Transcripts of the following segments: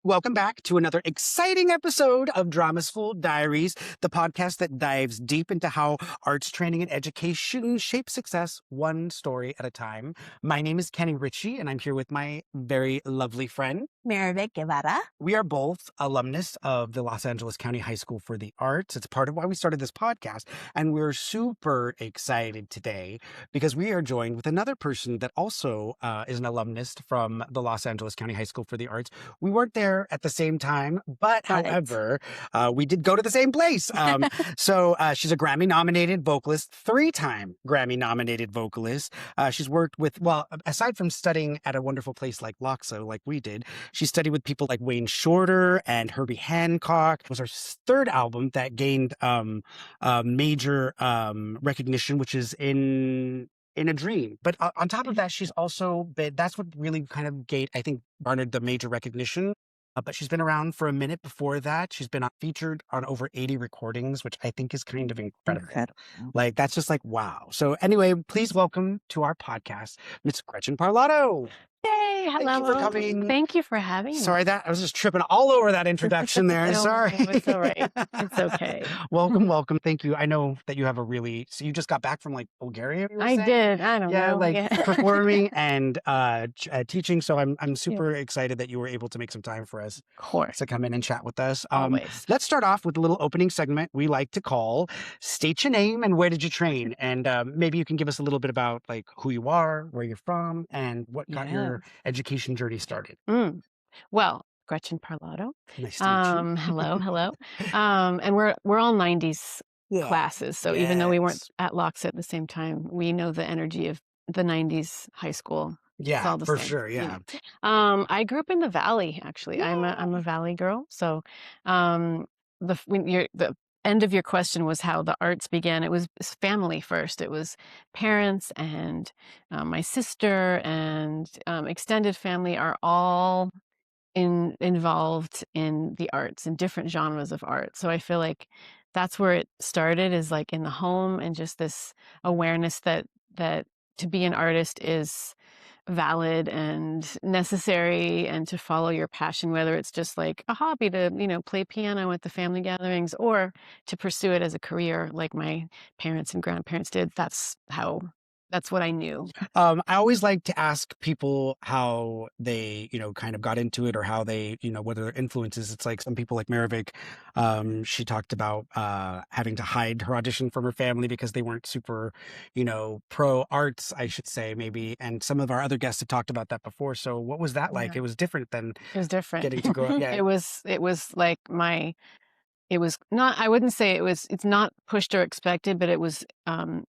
Welcome back to another exciting episode of Drama School Diaries, the podcast that dives deep into how arts training and education shape success one story at a time. My name is Kenny Ritchie, and I'm here with my very lovely friend, Meredith Guevara. We are both alumnus of the Los Angeles County High School for the Arts. It's part of why we started this podcast. And we're super excited today because we are joined with another person that also is an alumnus from the Los Angeles County High School for the Arts. We weren't there at the same time, but however, we did go to the same place. So she's a Grammy-nominated vocalist, 3-time Grammy-nominated vocalist. She's worked with, well, aside from studying at a wonderful place like LACHSA, like we did, she studied with people like Wayne Shorter and Herbie Hancock. It was her third album that gained major recognition, which is in a Dream. But on top of that, she's also been, that's what really kind of garnered the major recognition. But she's been around for a minute before that. She's been featured on over 80 recordings, which I think is kind of incredible. Like, that's just like, wow. So anyway, please welcome to our podcast, Miss Gretchen Parlato. Hey, hello. Thank you for coming. Thank you for having me. Sorry that I was just tripping all over that introduction there. Sorry. It's all right. It's okay. Welcome. Thank you. I know that you have so you just got back from like Bulgaria. I did. I don't know. Performing and teaching. So I'm super excited that you were able to make some time for us. Of course. To come in and chat with us. Always. Let's start off with a little opening segment we like to call State Your Name and Where Did You Train? And maybe you can give us a little bit about like who you are, where you're from, and what got your education journey started. Well, Gretchen Parlato. Nice to meet you. Hello. And we're all 90s classes. So even though we weren't at LACHSA at the same time, we know the energy of the 90s high school. Yeah, for sure. Yeah. You know. I grew up in the Valley, actually. I'm a Valley girl. So the end of your question was how the arts began. It was family first. It was parents and my sister and extended family are all involved in the arts and different genres of art. So I feel like that's where it started, is like in the home, and just this awareness that to be an artist is valid and necessary, and to follow your passion, whether it's just like a hobby to, play piano at the family gatherings, or to pursue it as a career like my parents and grandparents did. That's what I knew. I always like to ask people how they, kind of got into it, or how they, what are their influences. It's like some people like Maravik, she talked about having to hide her audition from her family because they weren't super, pro arts, I should say, maybe. And some of our other guests have talked about that before. So what was that like? It was different than getting to grow up. Yeah. It was like it was not, I wouldn't say it's not pushed or expected, but it was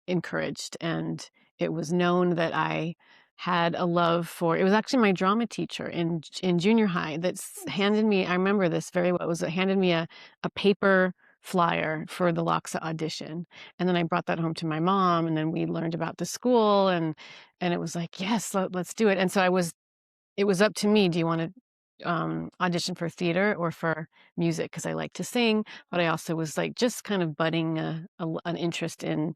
encouraged, and it was known that I had a love for, it was actually my drama teacher in junior high that's handed me, I remember this very well, handed me a paper flyer for the LACHSA audition. And then I brought that home to my mom, and then we learned about the school, and it was like, yes, let's do it. And so it was up to me. Do you want to audition for theater or for music? Because I like to sing, but I also was like just kind of budding an interest in,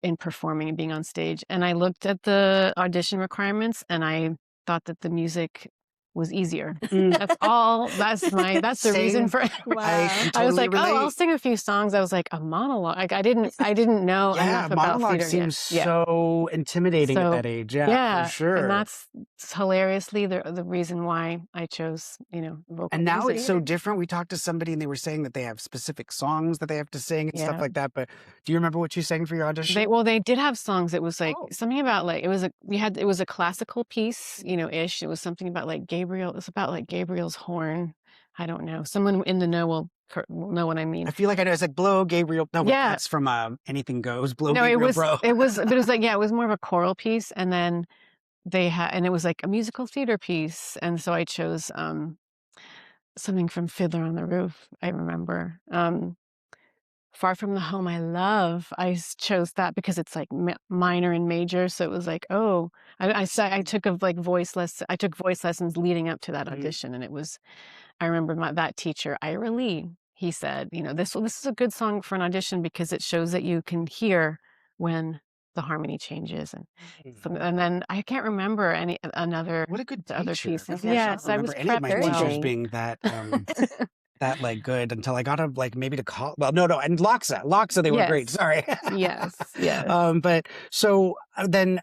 in performing and being on stage. And I looked at the audition requirements, and I thought that the music was easier. That's all. That's the reason for it. Wow. I was like, I'll sing a few songs. I was like, a monologue. Like I didn't know enough about theater seems so intimidating at that age. Yeah, for sure. And that's hilariously the reason why I chose, vocal And now music. it's so different. We talked to somebody and they were saying that they have specific songs that they have to sing and stuff like that. But do you remember what you sang for your audition? They did have songs. It was like something about like, it was a classical piece, ish. It was something about like Gabriel. It was about like Gabriel's horn. I don't know. Someone in the know will know what I mean. I feel like I know. It's like Blow Gabriel. No, that's from Anything Goes. Blow Gabriel, bro. It was it was more of a choral piece, and then and it was like a musical theater piece, and so I chose something from Fiddler on the Roof. I remember. Far From the Home I Love. I chose that because it's like minor and major, so it was like, I took voice lessons leading up to that audition, and it was, I remember that teacher, Ira Lee, he said, this is a good song for an audition because it shows that you can hear when the harmony changes and Mm. and then I can't remember What a good the other teacher. pieces. Yeah, I Yes, don't I remember was any of prepped my well. teachers Encouraging. being that like good until I got to like maybe to call. Well, no, and LACHSA, they were great. Yes. Sorry. Yes. Yes. But so then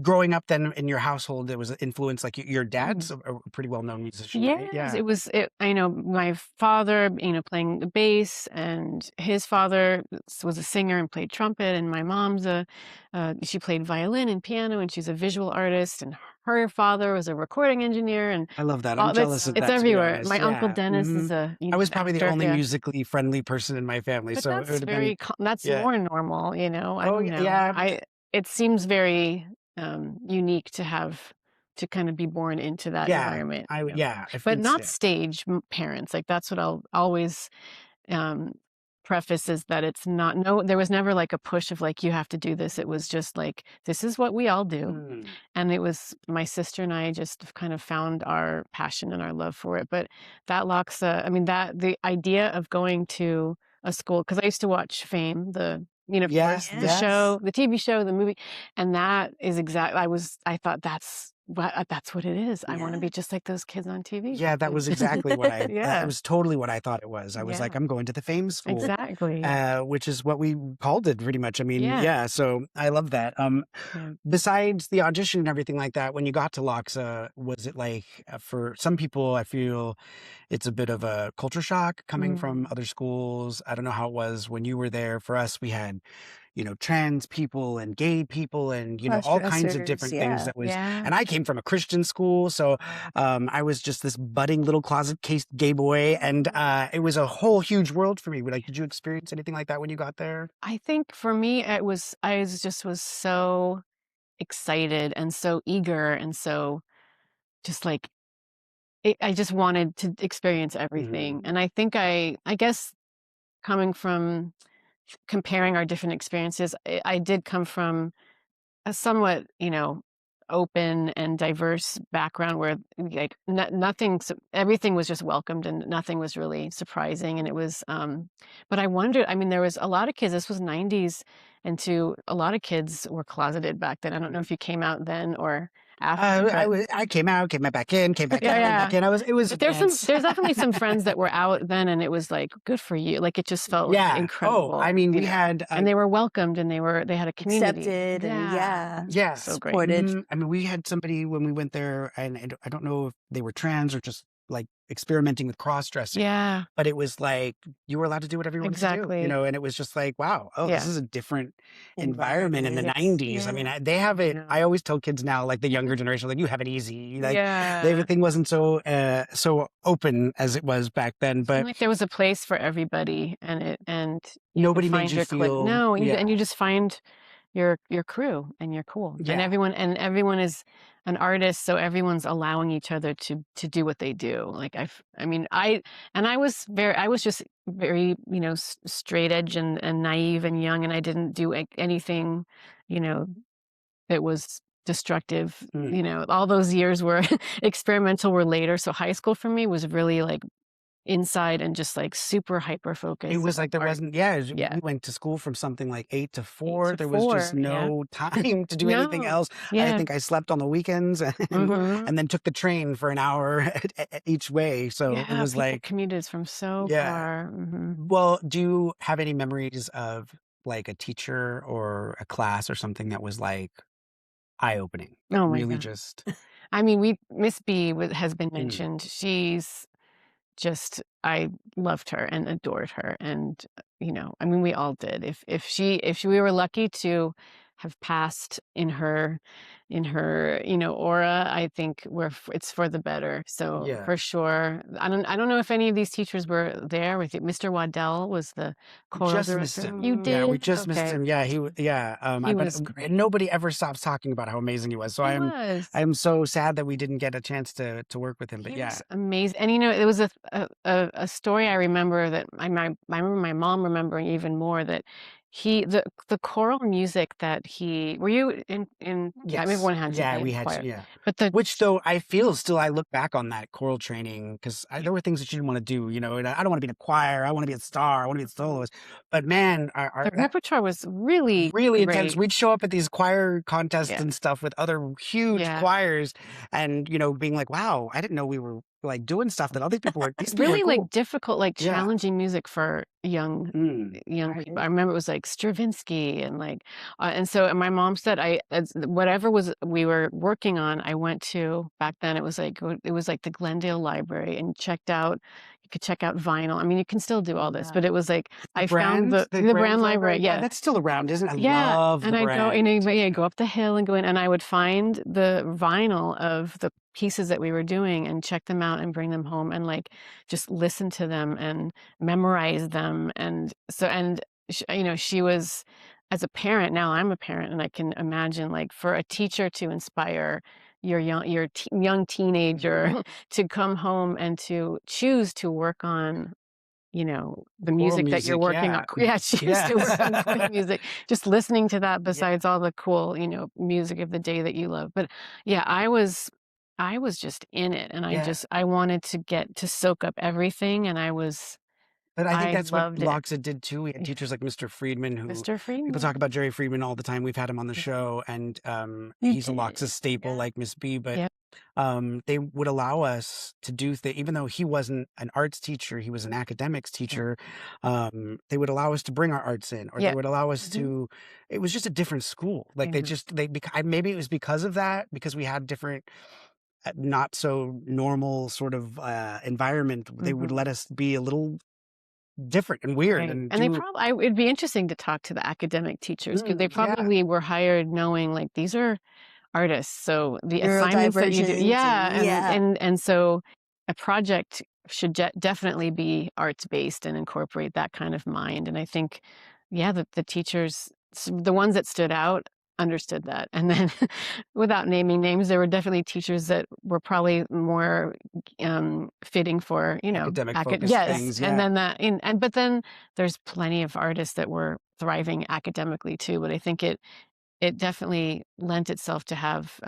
growing up then in your household, there was an influence like your dad's a pretty well-known musician, right? Yes, Yeah. I know my father, playing the bass, and his father was a singer and played trumpet, and my mom's she played violin and piano, and she's a visual artist, and her father was a recording engineer, and I love that. I'm all jealous that's of it's that, to be everywhere. honest. My uncle Yeah. Dennis is a I was probably the actor. only Yeah, musically friendly person in my family, but so it that's would have been that's yeah. more normal, I Oh, don't know. yeah. It seems very unique to kind of be born into that Yeah. environment, Yeah. but not Yeah. stage parents. Like that's what I'll always um, preface is that it's not, no, there was never like a push of like, you have to do this. It was just like, this is what we all do. Mm. And it was my sister and I just kind of found our passion and our love for it. But that LACHSA, the idea of going to a school, because I used to watch Fame, of course, Yes. the Yes. show, the TV show, the movie, and that is I thought that's what it is. I want to Yeah. be just like those kids on TV. Yeah, that was exactly what it Yeah, was totally what I thought it was. I was like, yeah, I'm going to the Fame School, exactly. which is what we called it pretty much. I mean, Yeah. yeah, so I love that. Yeah. Besides the audition and everything like that, when you got to LACHSA, was it like for some people, I feel it's a bit of a culture shock coming from other schools. I don't know how it was when you were there. For us, we had, trans people and gay people and, all kinds of Cross-dressers, different things yeah. that was, Yeah. and I came from a Christian school. So I was just this budding little closet case gay boy. And it was a whole huge world for me. Like, did you experience anything like that when you got there? I think for me, was so excited and so eager and so just like, I just wanted to experience everything. And I think I guess coming from comparing our different experiences, I did come from a somewhat, open and diverse background where like everything was just welcomed and nothing was really surprising. And it was, but I wondered, there was a lot of kids, this was 90s, and a lot of kids were closeted back then. I don't know if you came out then or after, I came out, came back in, came back out, yeah, back in. It was a but dance. there's definitely some friends that were out then, and it was like, good for you. Like, it just felt Yeah. incredible. Oh, I mean, we had, and they were welcomed, and they had a community. Accepted and yes. So great. supported. We had somebody when we went there, and I don't know if they were trans or just like experimenting with cross-dressing. Yeah. But it was like you were allowed to do whatever you wanted to do, Exactly. and it was just like, wow, this Yeah. is a different environment in the Yes. 90s. I Yeah. mean, they have it. know. I always tell kids now, like the younger generation, like you have it easy. Like Yeah. everything wasn't so open as it was back then. But Like there was a place for everybody, and you nobody could made find you your feel No, yeah. and you just find your crew, and you're cool. Yeah. And everyone is an artist, so everyone's allowing each other to do what they do. Like I was just very, straight edge and naive and young, and I didn't do anything, that was destructive. All those years were experimental, were later. So high school for me was really like inside and just like super hyper focused. It was like there art. wasn't, Yeah. we went to school from something like 8 to 4. to There was just 4, yeah. no time to do anything No. else. I Yeah. think I slept on the weekends and, Mhm. and then took the train for an hour each way. So it Yeah, was people like, commuted from so yeah. far. Well, do you have any memories of like a teacher or a class or something that was like eye-opening? Oh my Really God. just, Miss B has been Mm. mentioned. She's just, I loved her and adored her, and we all did. If we were lucky to have passed in her aura, I think it's for the better. So Yeah. for sure, I don't know if any of these teachers were there with you. Mr. Waddell was the choral just director. missed him. You did? Yeah, we just missed Okay. him. Yeah, he He was great. nobody ever stops talking about how amazing he was. So He was. I'm so sad that we didn't get a chance to work with him. But He yeah. was amazing. And there was a story I remember that I remember my mom remembering even more, that the choral music that were you in I mean, Yes. everyone had to Yeah, be we in had to, choir, yeah. but Which though I feel still I look back on that choral training because there were things that you didn't want to do, you know, and I don't want to be in a choir. I want to be a star. I want to be a soloist. But man, the repertoire was really really intense. great. We'd show up at these choir contests Yeah. and stuff with other huge Yeah. choirs and, you know, being like, wow, I didn't know we were like doing stuff that other people were, these people are Really, cool. like, difficult, like, Yeah. challenging music for young Right. people. I remember it was, like, Stravinsky and, like, and so and my mom said as whatever we were working on, I went to back then, it was, like, the Glendale Library and you could check out vinyl. I mean, you can still do all this, but Yeah. it was, like, The I found the the Brand Brand Library, Library. Yeah, yeah. that's still around, isn't it? I Yeah, love and the I go Brand. yeah, go up the hill and go in, and I would find the vinyl of the pieces that we were doing and check them out and bring them home and, like, just listen to them and memorize them, and so and you know, she was as a parent, now I'm a parent, and I can imagine, like, for a teacher to inspire young teenager to come home and to choose to work on, you know, the Choral music that you're music, working on. yeah. Yeah, she used Yeah. to work on choral music, just listening to that Yeah. besides all the cool, you know, music of the day that you love. But yeah, I was just in it, and Yeah. I wanted to get to soak up everything, and But I think I that's what loved it. LACHSA did too. We had Yeah. teachers like Mr. Friedman who Mr. people Freeman. talk about Jerry Friedman all the time. We've had him on the Yeah. show and You he's a did. LACHSA staple Yeah. like Miss B, but Yep. they would allow us to do things even though he wasn't an arts teacher, he was an academics Yeah. teacher. They would allow us to bring our arts in or they Yeah. would allow us Mhm. to it was just a different school. Like Mhm. maybe it was because of that because we had different not so normal sort of environment. They would Mhm. let us be a little different and weird Right, and and they do probably it'd be interesting to talk to the academic teachers because they yeah, probably were hired knowing, like, these are artists, so the assignments that you do, Neurodivergent yeah, and yeah. and so a project should definitely be arts-based and incorporate that kind of mind, and I think, yeah, the teachers the ones that stood out understood that, and then without naming names, there were definitely teachers that were probably more, fitting for, you know, academic focused yes, things. and Yeah. then but then there's plenty of artists that were thriving academically too, but I think it definitely lent itself to have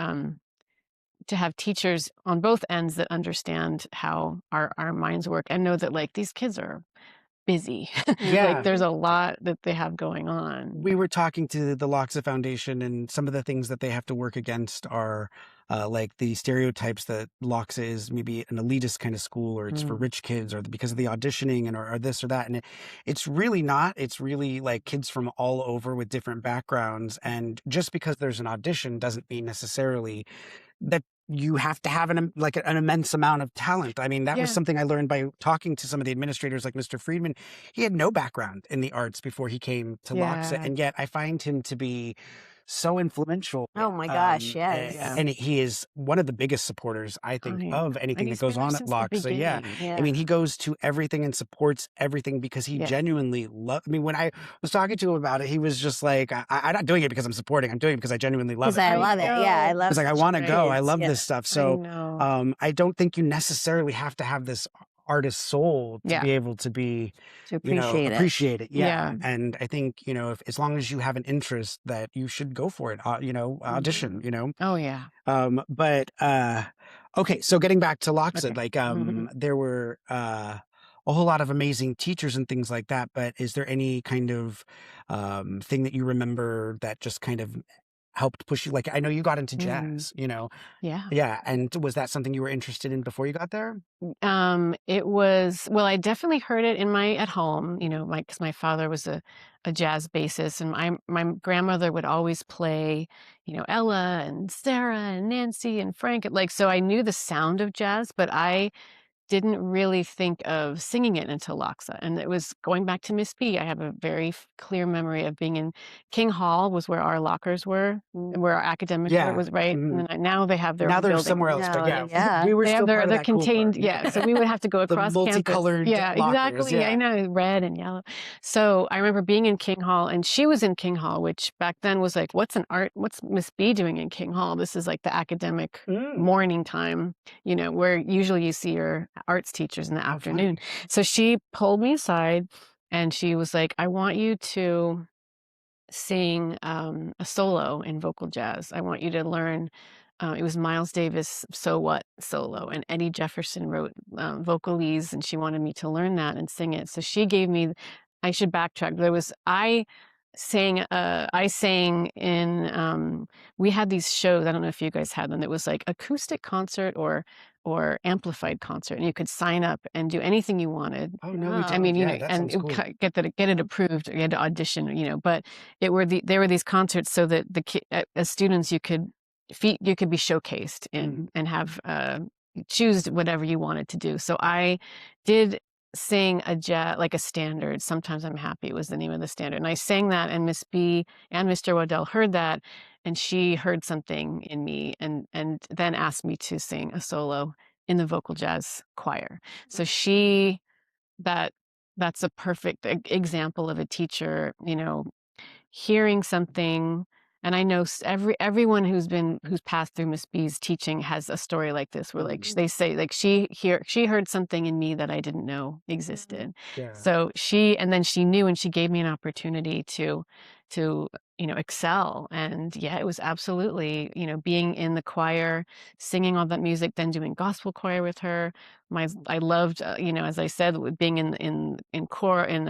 teachers on both ends that understand how our minds work and know that, like, these kids are busy. Like, Yeah. there's a lot that they have going on. We were talking to the LACHSA Foundation, and some of the things that they have to work against are like the stereotypes that LACHSA is maybe an elitist kind of school, or it's for Mm. rich kids, or because of the auditioning, and or this or that. And it's really not. It's really like kids from all over with different backgrounds. And just because there's an audition doesn't mean necessarily that you have to have like an immense amount of talent. I mean, that was Yeah. something I learned by talking to some of the administrators like Mr. Friedman. He had no background in the arts before he came to LACHSA, Yeah. and yet I find him to be so influential. Oh my gosh, Yeah. yes. And he is one of the biggest supporters, I Oh, think, yeah. of And anything that he's been goes there on at since the LACHSA. Yeah. beginning. I Yeah. mean, he goes to everything and supports everything because he Yeah. genuinely loves. I mean, when I was talking to him about it, he was just like, I'm not doing it because I'm supporting. I'm doing it because I genuinely love Because it. I I love it. Yeah, I know. love It's like, I teaching want to the go. I kids. love Yeah. this stuff. I So know. I don't think you necessarily have to have this artist soul to Yeah. be able to be, To appreciate it. appreciate it. Yeah. Yeah. And I think, if as long as you have an interest that you should go for it, audition, Oh, yeah. But okay, so getting back to LACHSA, Okay. like Mhm. there were a whole lot of amazing teachers and things like that, but is there any kind of thing that you remember that just kind of helped push you? Like I know you got into Mhm. jazz, Yeah. yeah, and was that something you were interested in before you got there? It was well, I definitely heard it in my at home, you know, because my father was a jazz bassist, and my grandmother would always play, you know, Ella and Sarah and Nancy and Frank, like, so I knew the sound of jazz, but I didn't really think of singing it until LACHSA, and it was going back to Miss B. I have a very clear memory of being in King Hall was where our lockers were, and where our academic were Yeah. was right, Mhm. and then now they have their Now own they're building. somewhere else, but No, yeah, yeah. we were They have still part of their that cool part. contained, yeah, so we would have to go The across campus. multicolored Yeah, lockers, exactly, I yeah. know, red and yellow. So, I remember being in King Hall, and she was in King Hall, which back then was like, what's Miss B doing in King Hall? This is like the academic Mm, morning time, you know, where usually you see your arts teachers in the how afternoon. funny. So she pulled me aside and she was like, I want you to sing a solo in vocal jazz. I want you to learn. It was Miles Davis' So What solo, and Eddie Jefferson wrote vocalese, and she wanted me to learn that and sing it. So she gave me, I should backtrack. I sang in, we had these shows, I don't know if you guys had them, it was like acoustic concert or amplified concert, and you could sign up and do anything you wanted. Oh, no, we Wow. I mean, didn't. you Yeah, know, that and sounds cool. get it approved. You had to audition, you know, but there were these concerts so that as students you could be showcased in and have choose whatever you wanted to do. So I did sing a jazz, like a standard. Sometimes I'm Happy was the name of the standard, and I sang that, and Miss B and Mr. Waddell heard that, and she heard something in me, and then asked me to sing a solo in the vocal jazz choir. So that's a perfect example of a teacher, you know, hearing something. And I know everyone who's passed through Miss B's teaching has a story like this, where like they say like she heard something in me that I didn't know existed. Yeah. So then she knew, and she gave me an opportunity to you know, excel. And yeah, it was absolutely, you know, being in the choir, singing all that music, then doing gospel choir with her. I loved, you know, as I said, being in core in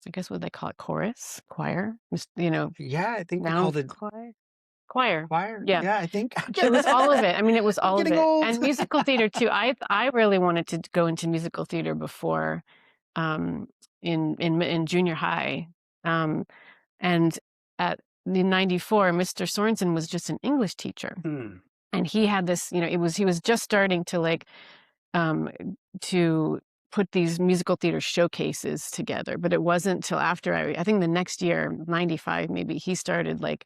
I guess what they call it, chorus, choir, you know, Yeah, I think we round called it choir. choir. Yeah, Yeah, I think. it was all of it. I mean, it was I'm all of getting it, old. and musical theater too. I really wanted to go into musical theater before, um, in junior high, and at the 94, Mr. Sorensen was just an English teacher, and he had this, you know, he was just starting to like um, to put these musical theater showcases together. But it wasn't till after I think the next year, 95 maybe, he started like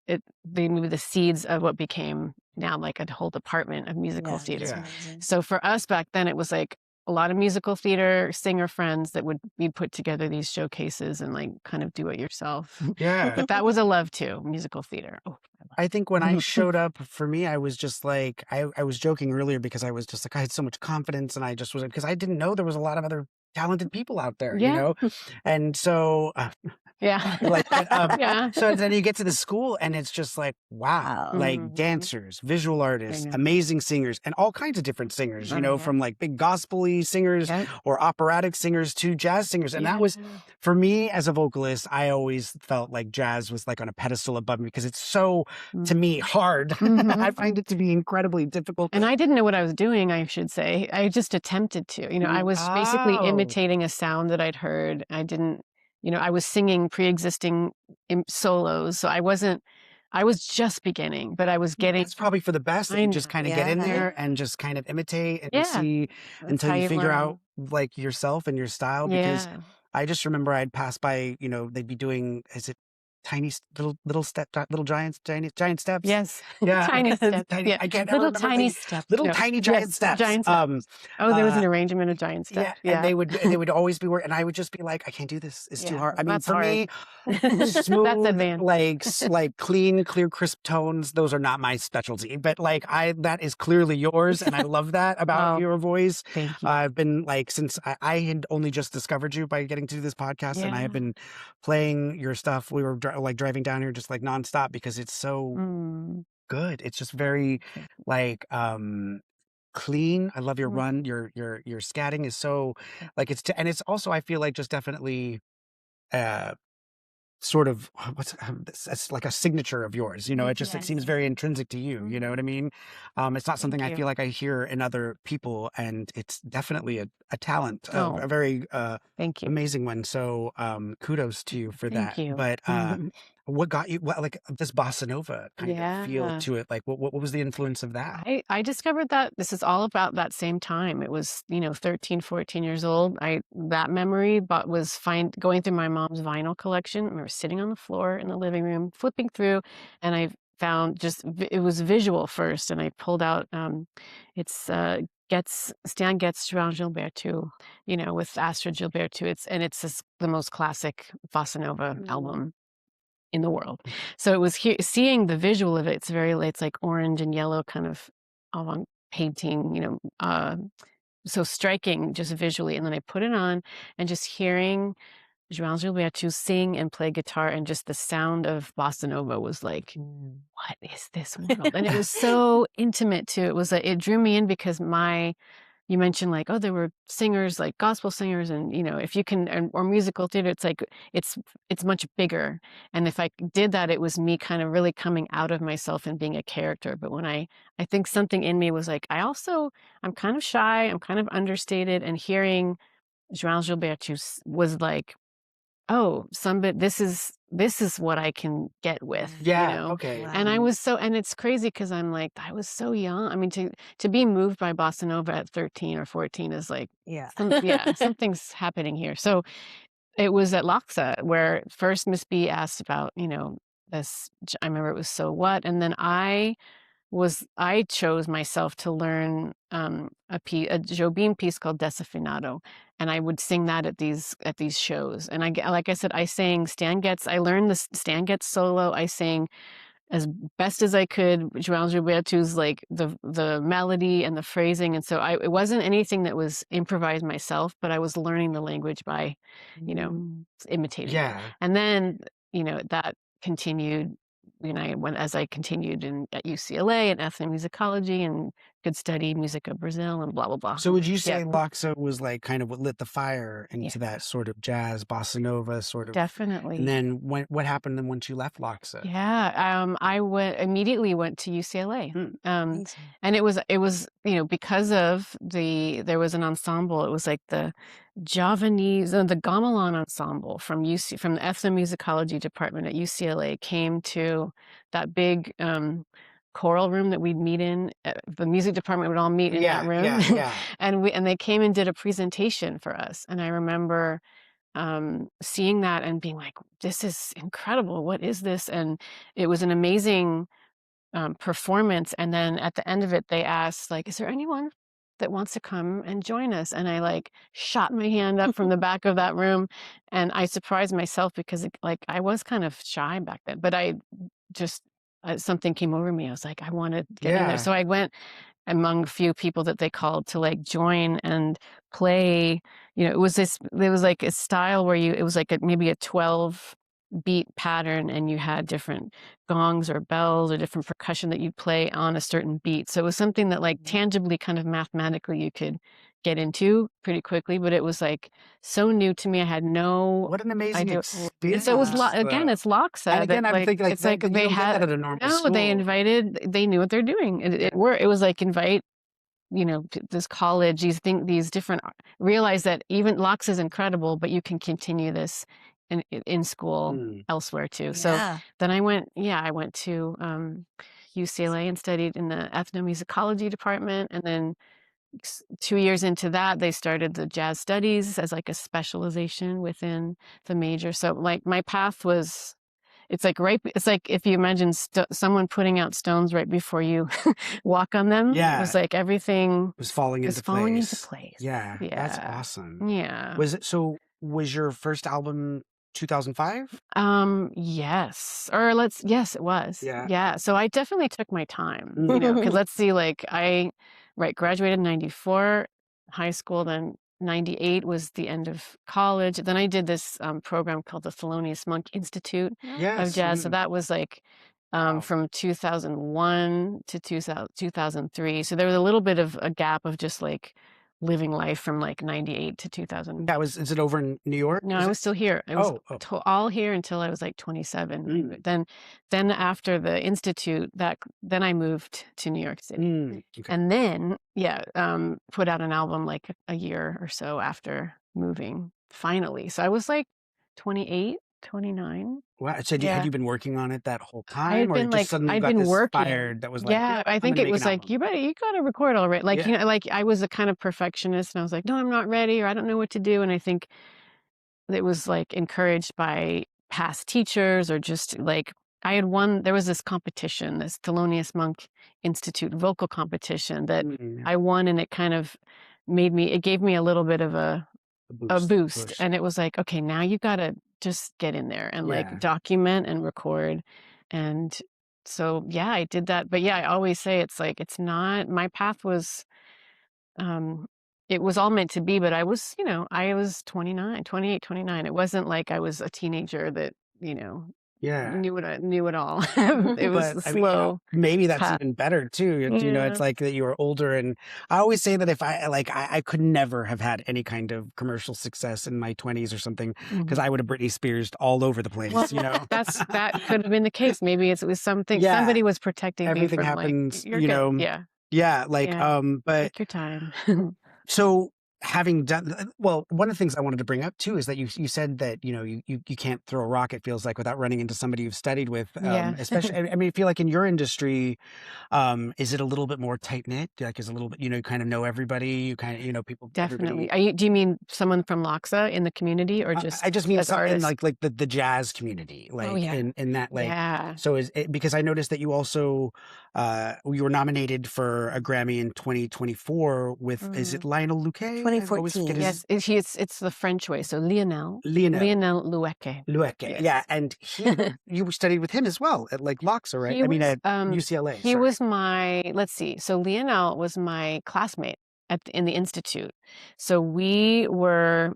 maybe the seeds of what became now like a whole department of musical theater. Yeah. So for us back then, it was like a lot of musical theater singer friends that would be put together these showcases and like kind of do it yourself. Yeah. But that was a love too, musical theater. Oh, I think when I showed up, for me, I was just like, I was joking earlier because I was just like, I had so much confidence, and I just was, because I didn't know there was a lot of other talented people out there, you know? And so, yeah. like, Yeah. so then you get to the school, and it's just like, wow, like dancers, visual artists, amazing singers, and all kinds of different singers, you know, from like big gospel-y singers or operatic singers to jazz singers. And that was, for me as a vocalist, I always felt like jazz was like on a pedestal above me because it's so, to me, hard. I find it to be incredibly difficult. And I didn't know what I was doing, I should say. I just attempted to, you know, I was basically imitating a sound that I'd heard. I didn't, you know, I was singing pre-existing solos. So I was just beginning, but I was getting. It's probably for the best that you just kind of get in there and just kind of imitate and see until you figure out like yourself and your style. Because I just remember I'd pass by, you know, they'd be doing, is it tiny little giant steps? Yes. Yeah. Tiny steps. Tiny, I can't little tiny steps. Little tiny giant steps. Giant steps. There was an arrangement of giant steps. Yeah. And they would always be working, and I would just be like, I can't do this. It's too hard. I mean, for me, smooth, like clean, clear, crisp tones, those are not my specialty. But like that is clearly yours, and I love that about your voice. Thank you. I've been like, since I had only just discovered you by getting to do this podcast, and I have been playing your stuff. We were like driving down here just like nonstop because it's so good. It's just very like clean. I love your run. Your scatting is so like and it's also, I feel like, just definitely sort of it's like a signature of yours, you know. It just it seems very intrinsic to you, you know what I mean? It's not something I feel like I hear in other people, and it's definitely a talent, a very thank you, amazing one. So kudos to you for that. Thank you. But what got you, like this bossa nova kind of feel to it? Like what was the influence of that? I discovered that this is all about that same time. It was, you know, 13, 14 years old. That memory was going through my mom's vinyl collection. I remember sitting on the floor in the living room, flipping through, and I found it was visual first, and I pulled out it's Stan Getz João Gilberto, you know, with Astrid Gilberto. It's the most classic bossa nova album in the world. So it was seeing the visual of it. It's like orange and yellow kind of avant painting, you know, so striking just visually. And then I put it on, and just hearing João Gilberto sing and play guitar, and just the sound of bossa nova was like, what is this world? And it was so intimate too. It drew me in because you mentioned like, oh, there were singers, like gospel singers, and if you can, or musical theater, it's like it's much bigger. And if I did that, it was me kind of really coming out of myself and being a character. But when I think something in me was like, I'm kind of shy, I'm kind of understated, and hearing João Gilberto was like, oh, this is what I can get with, Yeah. Okay. And I was and it's crazy because I'm like, I was so young. I mean, to be moved by bossa nova at 13 or 14 is like, something's happening here. So it was at LACHSA where first Miss B asked about, this. I remember it was So What, and then I chose myself to learn a Jobim piece called Desafinado, and I would sing that at these shows. And like I said, I sang Stan Getz. I learned the Stan Getz solo. I sang as best as I could João Gilberto's like the melody and the phrasing, and so it wasn't anything that was improvised myself, but I was learning the language by, imitating. Yeah. And then that continued. As I continued at UCLA and ethnomusicology and could study music of Brazil and blah blah blah. So would you say LACHSA was like kind of what lit the fire into that sort of jazz bossa nova sort of? Definitely. And then what happened then once you left LACHSA? Yeah, I immediately went to UCLA, and it was because of there was an ensemble. It was like the Javanese, the gamelan ensemble from the ethnomusicology department at UCLA came to that big choral room that we'd meet in. The music department would all meet in that room, and they came and did a presentation for us. And I remember seeing that and being like, this is incredible. What is this? And it was an amazing performance. And then at the end of it, they asked, like, is there anyone that wants to come and join us? And I like shot my hand up from the back of that room, and I surprised myself because I was kind of shy back then, but I just something came over me. I was like, I want to get in there. So I went among a few people that they called to like join and play. There was like a style where it was like maybe a 12 beat pattern, and you had different gongs or bells or different percussion that you'd play on a certain beat. So it was something that like tangibly, kind of mathematically, you could get into pretty quickly, but it was like so new to me. I had no What an amazing experience. So it was again, it's LACHSA. And again, I'm thinking like, it's like they had that at a normal school. They knew what they're doing. It was like invite this college, these different, realize that even LACHSA is incredible, but you can continue this in school elsewhere too. So then I went to UCLA and studied in the ethnomusicology department, and then 2 years into that, they started the jazz studies as like a specialization within the major. So like my path was, it's like if you imagine someone putting out stones right before you walk on them. Yeah. It was like everything was falling into place. Yeah. That's awesome. Yeah. Was your first album 2005? Yes. Yes, it was. Yeah. Yeah. So I definitely took my time, because let's see, like I graduated in 94, high school, then 98 was the end of college. Then I did this program called the Thelonious Monk Institute of Jazz. So that was like from 2001 to 2003. So there was a little bit of a gap of just like living life from like 98 to 2000. Is it over in New York? No, I was still here. I was all here until I was like 27. Then after the Institute, then I moved to New York City. Okay. And then, put out an album like a year or so after moving, finally. So I was like 28, 29. Wow. So had you been working on it that whole time? I'd been working. Fired that was like, I think it was like, you got to record already. Like, like I was a kind of perfectionist, and I was like, no, I'm not ready, or I don't know what to do. And I think it was like encouraged by past teachers, or just like I had won, there was this competition, this Thelonious Monk Institute vocal competition that I won, and it kind of gave me a little bit of a boost. And it was like, okay, now you got to just get in there and like document and record. And so, I did that. But I always say it's like, it's not, my path was, it was all meant to be, but I was 29, 28, 29. It wasn't like I was a teenager that, Yeah. knew it all. It was But the I mean, slow maybe that's path. even better too. Yeah. It's like that you were older, and I always say that if I could never have had any kind of commercial success in my 20s or something, because I would have Britney Spears all over the place. Well, that could have been the case. Maybe it was something, Yeah, somebody was protecting me everything from like, happens. you're good. Yeah. Yeah, Yeah. but Take your time. so having done well, one of the things I wanted to bring up too is that you said that you can't throw a rock, it feels like, without running into somebody you've studied with. Yeah. Especially, I mean, I feel like in your industry, is it a little bit more tight knit? Like, is it a little bit, you kind of know everybody, you kind of people, Definitely. everybody. Do you mean someone from LACHSA in the community, or just I just mean as something artists? like the jazz community, Oh like yeah. in that, like, Yeah. so is it, because I noticed that you also you were nominated for a Grammy in 2024 with, is it Lionel Louquet? I always forget 2014. his Yes, it's the French way. So Lionel Lionel Loueke. Louquet. Yeah, Yes. and you studied with him as well at like LACHSA, right? He I mean, was at UCLA. he Sorry. was my, let's see. So Lionel was my classmate in the institute. So we were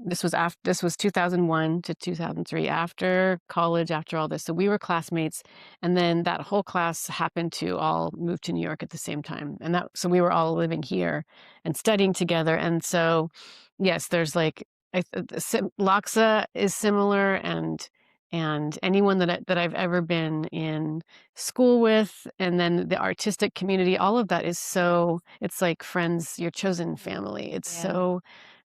this was 2001 to 2003, after college, after all this. So we were classmates, and then that whole class happened to all move to New York at the same time. And so we were all living here and studying together. And so yes, there's like LACHSA is similar, and anyone that I've ever been in school with, and then the artistic community, all of that is so, it's like friends, your chosen family. It's so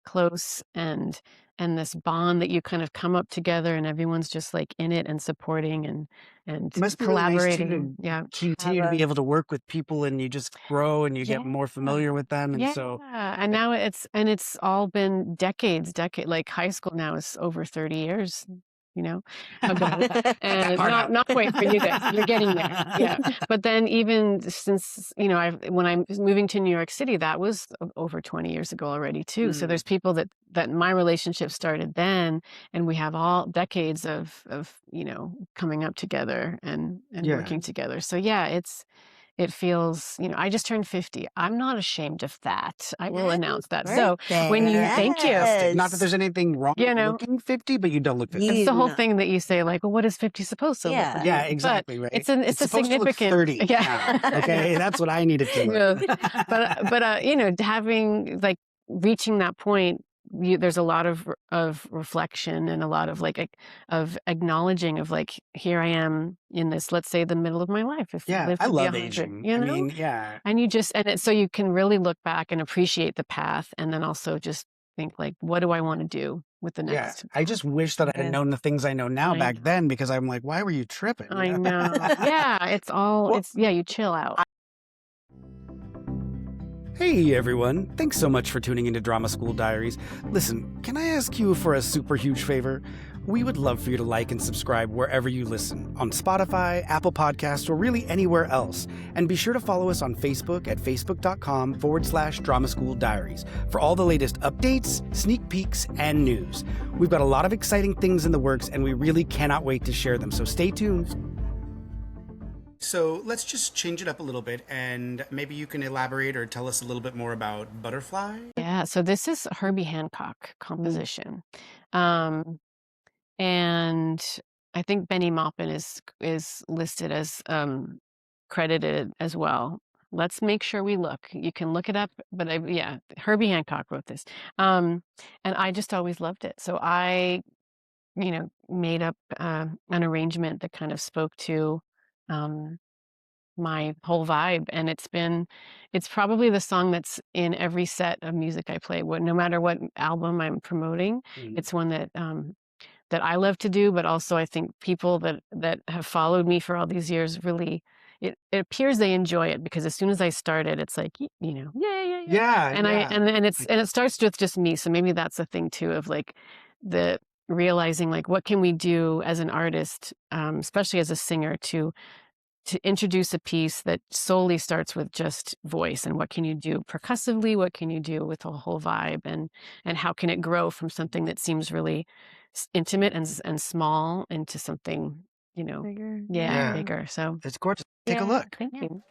close, and this bond that you kind of come up together, and everyone's just like in it and supporting and It must be really nice too collaborating. to continue to be able to work with people, and you just grow and you get more familiar with them, and so And now it's all been decades, like high school now is over 30 years, ago. cut that And part out. not quite for you guys. You're getting there. Yeah. But then even since, when I'm moving to New York City, that was over 20 years ago already too. So there's people that my relationship started then, and we have all decades of coming up together and working together. So yeah, it feels, I just turned 50. I'm not ashamed of that. I will announce that. So when you, thank you. Not that there's anything wrong with looking 50, but you don't look 50. It's the whole thing that you say, like, well, what is 50 supposed to look like? Yeah, exactly, but right. It's a supposed significant, to look 30 now, okay? That's what I needed to look. but having, like, reaching that point, there's a lot of reflection, and a lot of of acknowledging of, like, here I am in this, let's say, the middle of my life. I love aging. I mean, and so you can really look back and appreciate the path, and then also just think, like, what do I want to do with the next? I just wish that I had known the things I know now back then, because I'm like, why were you tripping? I know. You chill out. Hey everyone, thanks so much for tuning into Drama School Diaries. Listen, can I ask you for a super huge favor? We would love for you to like and subscribe wherever you listen, on Spotify, Apple Podcasts, or really anywhere else. And be sure to follow us on Facebook at facebook.com/Drama School Diaries for all the latest updates, sneak peeks, and news. We've got a lot of exciting things in the works, and we really cannot wait to share them, so stay tuned. So let's just change it up a little bit, and maybe you can elaborate or tell us a little bit more about Butterfly. Yeah, so this is Herbie Hancock composition. And I think Benny Maupin is listed as credited as well. Let's make sure we look. You can look it up, but Herbie Hancock wrote this. And I just always loved it. So I, made up an arrangement that kind of spoke to my whole vibe, and it's probably the song that's in every set of music I play. No matter what album I'm promoting, it's one that I love to do, but also I think people that have followed me for all these years really, it appears they enjoy it, because as soon as I started, it's like, yeah. And it starts with just me. So maybe that's the thing too, of like the realizing, like, what can we do as an artist, especially as a singer, to introduce a piece that solely starts with just voice, and what can you do percussively, what can you do with a whole vibe, and how can it grow from something that seems really intimate and small into something, bigger. Bigger. So it's gorgeous. Take a look. Thank you.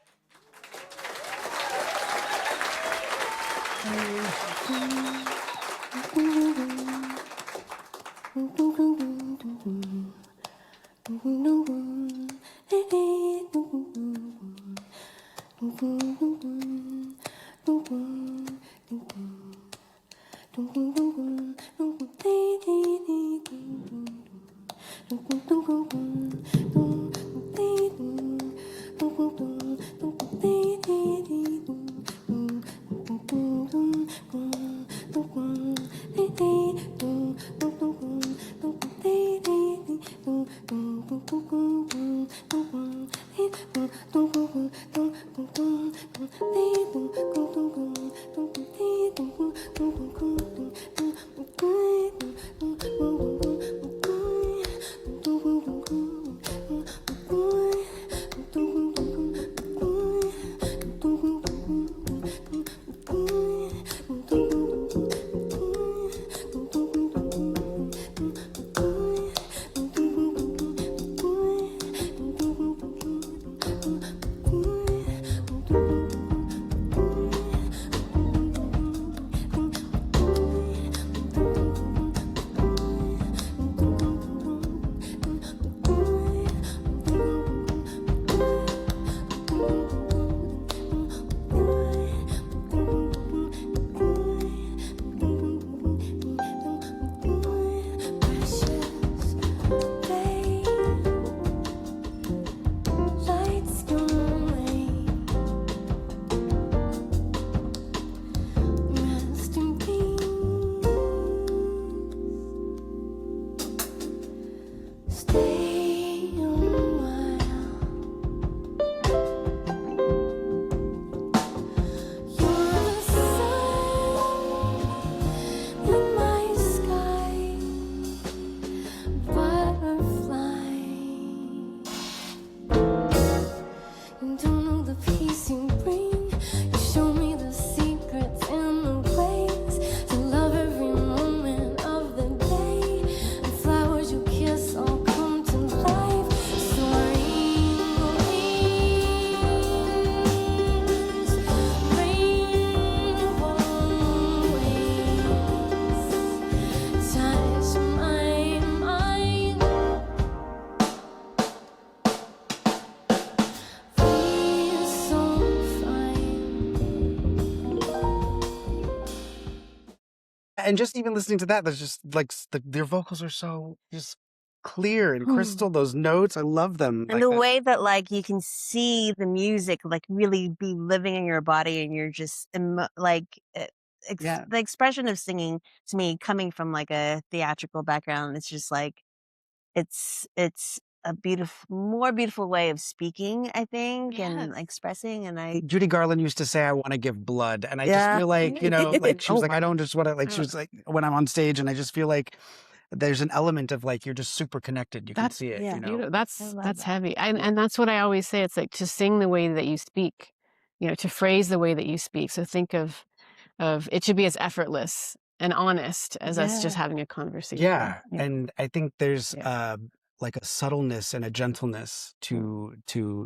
And just even listening to that, there's just like their vocals are so just clear and crystal. Those notes, I love them. And the way that like you can see the music like really be living in your body, and you're just the expression of singing to me coming from like a theatrical background, it's just like it's a more beautiful way of speaking, I think, and expressing. And Judy Garland used to say, "I want to give blood," and I just feel like, like she was like, "I don't just want to," like she was like, when I'm on stage, and I just feel like there's an element of like you're just super connected. You can see it. That's heavy, and that's what I always say. It's like to sing the way that you speak, to phrase the way that you speak. So think of it should be as effortless and honest as us just having a conversation. Yeah. And I think there's like a subtleness and a gentleness to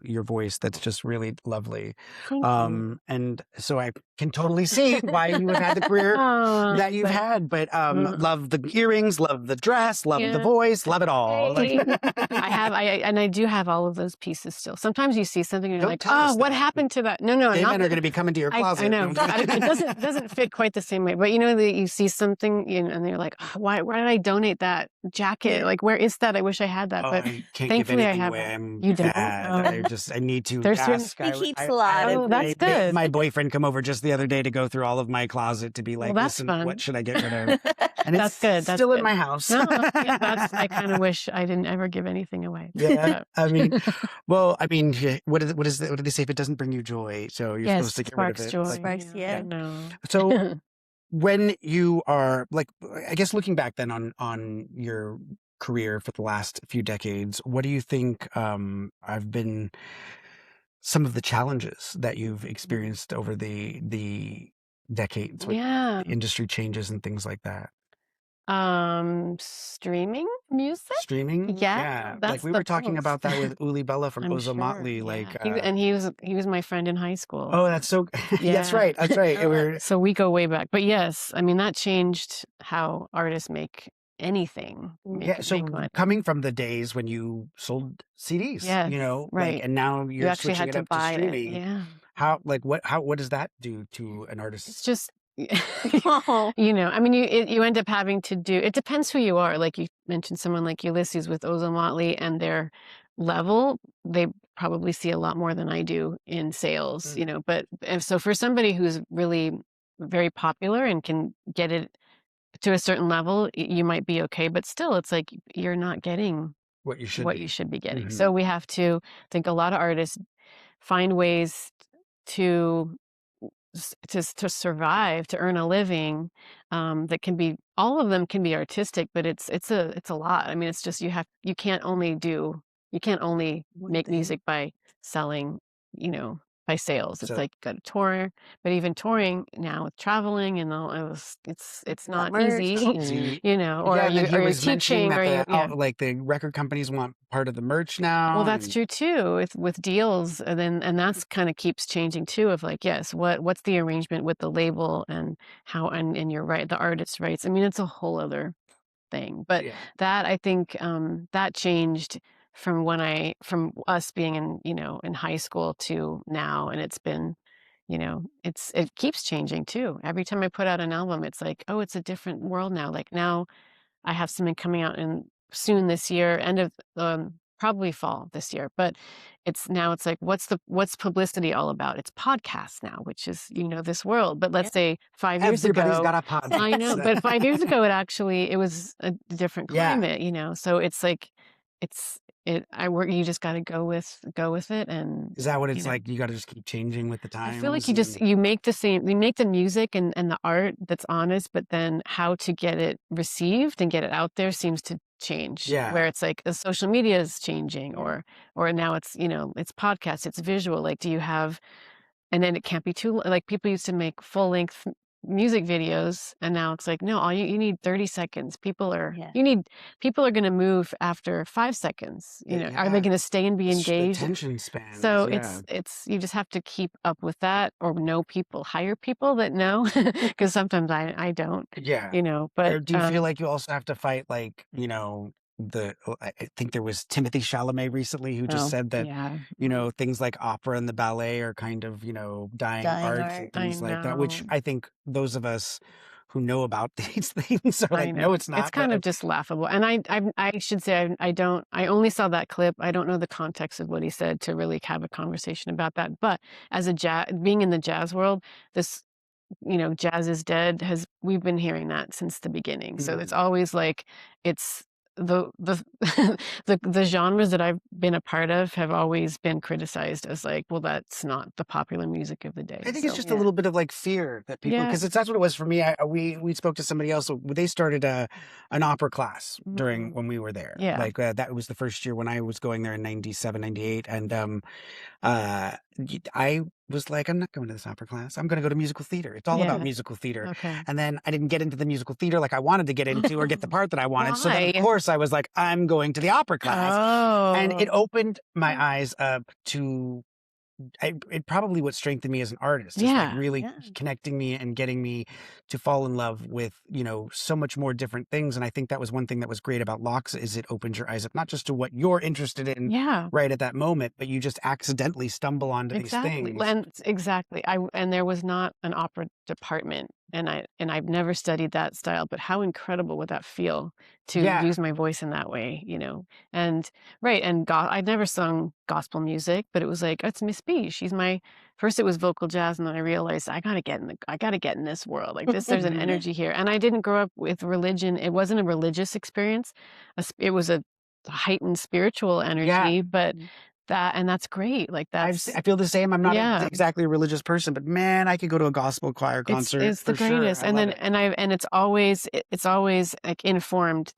your voice that's just really lovely. Thank you. And so I can totally see why you have had the career that you've had. But love the earrings, love the dress, love the voice, love it all. I do have all of those pieces still. Sometimes you see something and you're like, oh, what happened to that? No, they men are going to be coming to your closet. I know. It doesn't fit quite the same way. But that you see something and you're like, oh, why did I donate that jacket? Like, where is that? I wish I had that. But I can't thankfully give I have away. it. I'm You don't? bad. I need to ask. He keeps a lot. Oh, that's good. My boyfriend come over just the other day to go through all of my closet to be like, listen, fun. what should I get rid of? And that's good. That's still good. in my house. I kind of wish I didn't ever give anything away. Yeah. What did they say? If it doesn't bring you joy, so you're supposed to get rid of it. Joy. Sparks, yeah. No. So when you are like, I guess looking back then on your career for the last few decades, what do you think have been some of the challenges that you've experienced over the decades with the industry changes and things like that? Streaming music? Streaming? Yeah, Yeah. Like that's we the were talking most. about that with Uli Bella from I'm Ozo sure. Motley. Yeah. Like, He was my friend in high school. oh, that's so, that's Yeah. right. That's right. So we go way back. But yes, I mean, that changed how artists make anything, Yeah. So make money. coming from the days when you sold CDs, Yes, you know, right. like, and now You you're actually switching had it to up to buy it. streaming. Yeah. What does that do to an It's artist? just, Oh, I mean, you end up having to do, it depends who you are. Like you mentioned someone like Ulysses with Ozo Motley and their level, they probably see a lot more than I do in sales, but so for somebody who's really very popular and can get it to a certain level, you might be okay, but still it's like you're not getting What you should what you be. should be getting. Mhm. So we have to think a lot of artists find ways to to survive, to earn a living, that can be, all of them can be artistic, but it's a lot. I mean, it's just you can't only one make thing. music by selling, you know, by sales. It's So like got to tour, but even touring now with traveling and all, it's Got not merch easy, and or yeah, and then he are you was mentioning teaching, that or you, yeah. like the record companies want part of the merch Well, now, that's and true too with deals, and then and that's kind of keeps changing too. Of like, yes, what's the arrangement with the label and how, and you're right, the artist rights. I mean, it's a whole other thing. But yeah, that I think that changed from from us being in in high school to now, and it's been it keeps changing too. Every time I put out an album, it's like, oh, it's a different world now. Like now I have something coming out in soon this year, end of probably fall this year. But it's like, what's publicity all about? It's podcasts now, which is this world. But let's say 5 years everybody's ago, got a I know, podcast. but 5 years ago it was a different Yeah, climate, So it's like it's it I work you just got to go with it, and is that what you it's know like? You got to just keep changing with the I feel like times, and you make you make the music and the art that's honest, but then how to get it received and get it out there seems to change. Where yeah, it's like the social media is changing, or now it's it's podcast, it's visual. Like, do you have, and then it can't be too like people used to make full length music videos, and now it's like, no, all you need 30 seconds. yeah. People are going to move after 5 seconds. Are they yeah. going to stay and be engaged? Attention spans, So yeah. it's you just have to keep up with that, or know people, hire people that know, because sometimes I don't, Yeah. but Or do you feel like you also have to fight, like, I think there was Timothy Chalamet recently who just oh said that, yeah, things like opera and the ballet are kind of, dying Dying arts and art. I things like that, which know. I think those of us who know about these things are I like, no, know. it's It's not. kind of just laughable. And I should say I only saw that clip. I don't know the context of what he said to really have a conversation about that. But as a being in the jazz world, this, jazz is dead, we've been hearing that since the beginning. So it's Mhm. always like it's the the genres that I've been a part of have always been criticized as like, well, that's not the popular music of the day. I think it's So just a little bit of like fear that people, yeah. because that's what it was for me. We spoke to somebody else. They started an opera class during Mhm. when we were there. Yeah. Like that was the first year when I was going there in 97, 98, and I was like, I'm not going to this opera class. I'm going to go to musical theater. It's all about Yeah. musical theater. Okay. And then I didn't get into the musical theater like I wanted to get into or get the part that I wanted. So then, of Why? course, I was like, I'm going to the opera class, and it Oh. opened my eyes up to it probably what strengthened me as an artist is like Yeah. really Yeah. connecting me and getting me to fall in love with so much more different things. And I think that was one thing that was great about LACHSA is it opens your eyes up not just to what you're interested in Yeah. right at that moment, but you just accidentally stumble onto these Exactly. things. And exactly. And there was not an opera department, and I've never studied that style, but how incredible would that feel to Yeah, use my voice in that way? And right, and I'd never sung gospel music, but it was like, it's Miss B. She's my first it was vocal jazz, and then I realized I got to get in this world. Like this, there's an mhm, energy here. And I didn't grow up with religion. It wasn't a religious experience. It was a heightened spiritual yeah. energy, but that's great. Like I feel the same. I'm not yeah, exactly a religious person, but man, I could go to a gospel choir concert it's the for sure. greatest. I And love then it. and it's always like informed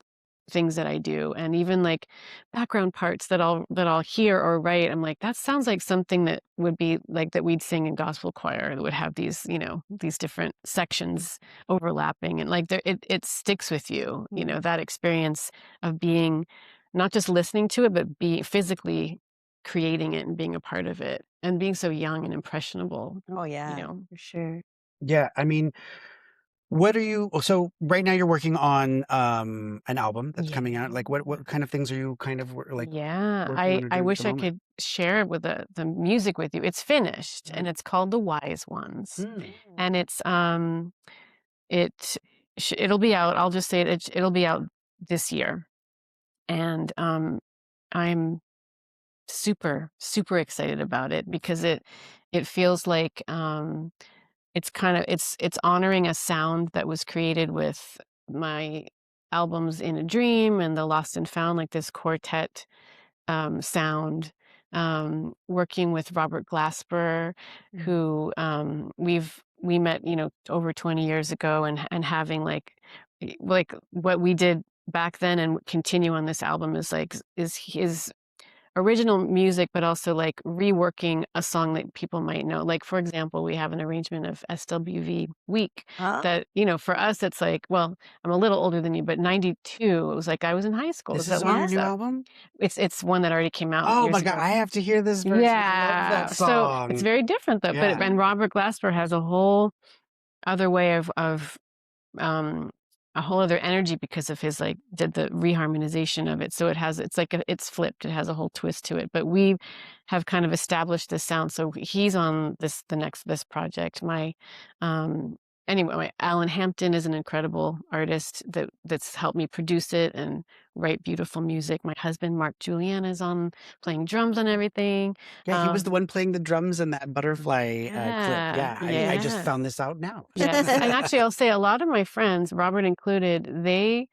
things that I do, and even like background parts that I'll hear or write. I'm like, that sounds like something that would be like that we'd sing in gospel choir that would have these, these different sections overlapping, and like it sticks with you, that experience of being not just listening to it, but be physically creating it and being a part of it and being so young and impressionable, Oh yeah, for sure. Yeah, I mean, so right now you're working on an album that's coming out. Like what kind of things are you kind of like Yeah, working I on or I doing at the wish I moment? could share with the music with you. It's finished and it's called The Wise Ones. Mm. And it it'll be out. I'll just say it'll be out this year. And I'm super super excited about it because it feels like it's kind of it's honoring a sound that was created with my albums In a Dream and The Lost and Found, like this quartet sound, working with Robert Glasper, who we met, over 20 years ago, and having like what we did back then and continue on this album is his original music, but also like reworking a song that people might know. Like, for example, we have an arrangement of SWV Week Oh, that, for us, it's like, well, I'm a little older than you, but 92, it was like I was in high school. It This was at is on your new LACHSA. album? It's one that already came out Oh my years God, ago. I have to hear this version. I love that Yeah. So it's song. very different though. Yeah. And Robert Glasper has a whole other way of um a whole other energy because of his did the reharmonization of it. So it's flipped. It has a whole twist to it. But we have kind of established this sound. So he's on this project. Anyway, Alan Hampton is an incredible artist that's helped me produce it and write beautiful music. My husband Mark Julian is on playing drums and everything. Yeah, he was the one playing the drums in that butterfly clip. Yeah, Yeah, I just yeah. found this out now. Yes, and actually, I'll say a lot of my friends, Robert included, they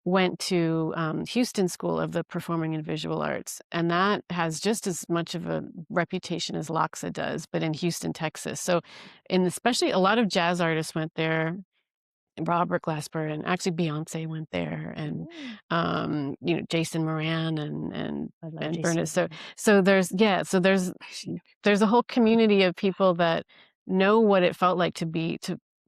went to Houston School of the Performing and Visual Arts, and that has just as much of a reputation as LACHSA does, but in Houston, Texas. So, especially a lot of jazz artists went there. Robert Glasper and actually Beyonce went there, and Jason Moran and Bernard. So there's a whole community of people that know what it felt like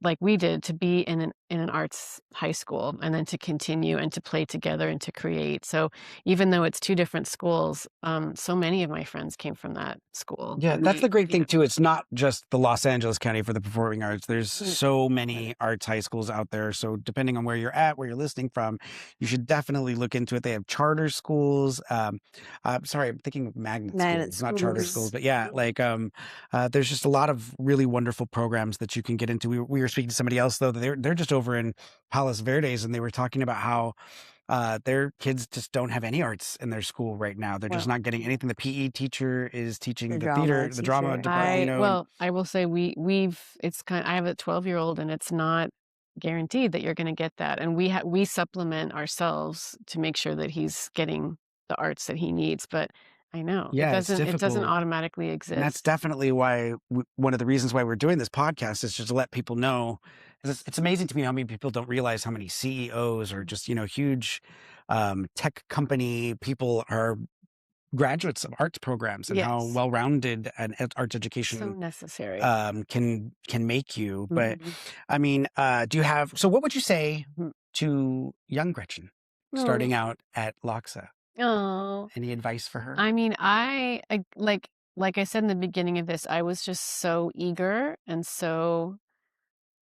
like we did, to be in an arts high school and then to continue and to play together and to create. So even though it's two different schools, so many of my friends came from that school. Yeah, And that's the great thing too. It's not just the Los Angeles County for the performing arts. There's so many arts high schools out there. So depending on where you're at, where you're listening from, you should definitely look into it. They have charter schools. Sorry, I'm thinking of magnet schools, not charter schools, but yeah, there's just a lot of really wonderful programs that you can get into. We were speaking to somebody else though. They're just over in Palos Verdes, and they were talking about how their kids just don't have any arts in their school right now. They're just not getting anything. The PE teacher is teaching the theater, the drama department. I will say I have a 12-year-old, and it's not guaranteed that you're going to get that. And we supplement ourselves to make sure that he's getting the arts that he needs. But I know it doesn't automatically exist. And that's definitely why one of the reasons why we're doing this podcast is just to let people know. It's amazing to me how many people don't realize how many CEOs or just, huge tech company people are graduates of arts programs, and how well-rounded an arts education so necessary can make you. But I mean, so what would you say to young Gretchen starting out at LACHSA? Oh, any advice for her? I mean, I like I said in the beginning of this, I was just so eager and so,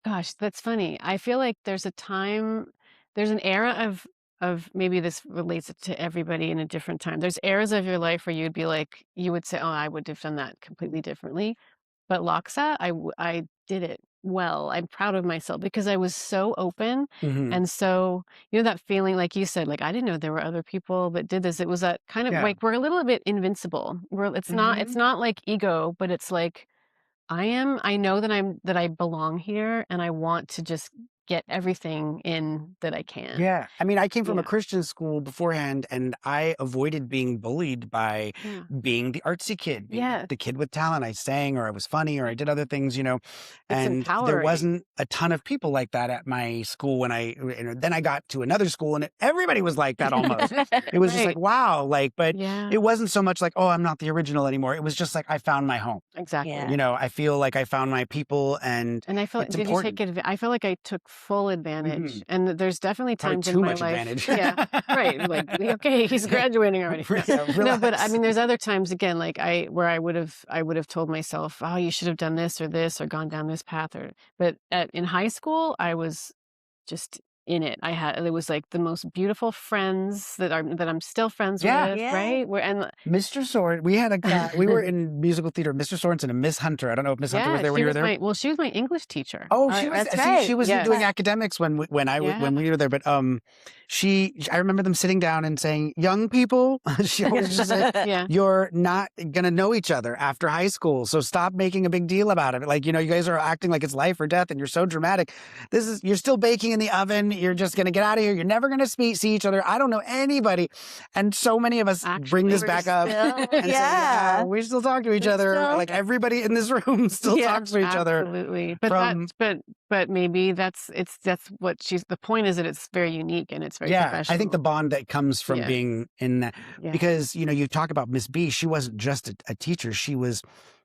gosh, that's funny. I feel like there's an era of maybe this relates to everybody in a different time. There's eras of your life where you would say, oh, I would have done that completely differently. But LACHSA, I did it well. I'm proud of myself because I was so open. And so, that feeling, like you said, like I didn't know there were other people that did this. It was that kind of like we're a little bit invincible. It's not like ego, but it's like I know that I belong here, and I want to just get everything in that I can. Yeah. I mean, I came from a Yeah. Christian school beforehand, and I avoided being bullied by Yeah. being the artsy kid, being Yeah. the kid with talent. I sang, or I was funny, or I did other things, It's and there empowering. wasn't a ton of people like that at my school then I got to another school and everybody was like that almost. It was just like, Right. wow, but Yeah. it wasn't so much like, oh, I'm not the original anymore. It was just like, I found my home. Exactly. Yeah. I feel like I found my people, and And I felt, it's did you important. take I feel like I took full advantage. Mhm. And there's definitely Probably times in too my much life. advantage. Yeah. Right. Like, okay, he's graduating already. No. Yeah, No, but I relax. mean, there's other times again, like where I would have told myself, oh, you should have done this or gone down this path but in high school, I was just in it. It was like the most beautiful friends that I'm still friends Yeah. with, Yeah. right? Mr. Soren, we had we were in musical theater, Mr. Sorensen and Miss Hunter. I don't know if Miss Hunter was there when you were there. Well, she was my English teacher. Oh, Oh, she was, that's see, right. she was Yes. doing academics when Yeah. we were there, but I remember them sitting down and saying, young people, she always just said, Yeah. you're not gonna know each other after high school, so stop making a big deal about it. Like, you guys are acting like it's life or death, and you're so dramatic. You're still baking in the oven. You're just gonna get out of here. You're never gonna see each other. I don't know anybody. And so many of us bring this We're back up still- and say, yeah. we still talk to each We're other. still- Like, everybody in this room still talks to each other. Absolutely. But from- but maybe that's what the point is that it's very unique and it's very professional. I think the bond that comes from Yeah. being in that, Yeah. because, you talk about Miss B, she wasn't just a teacher. She was,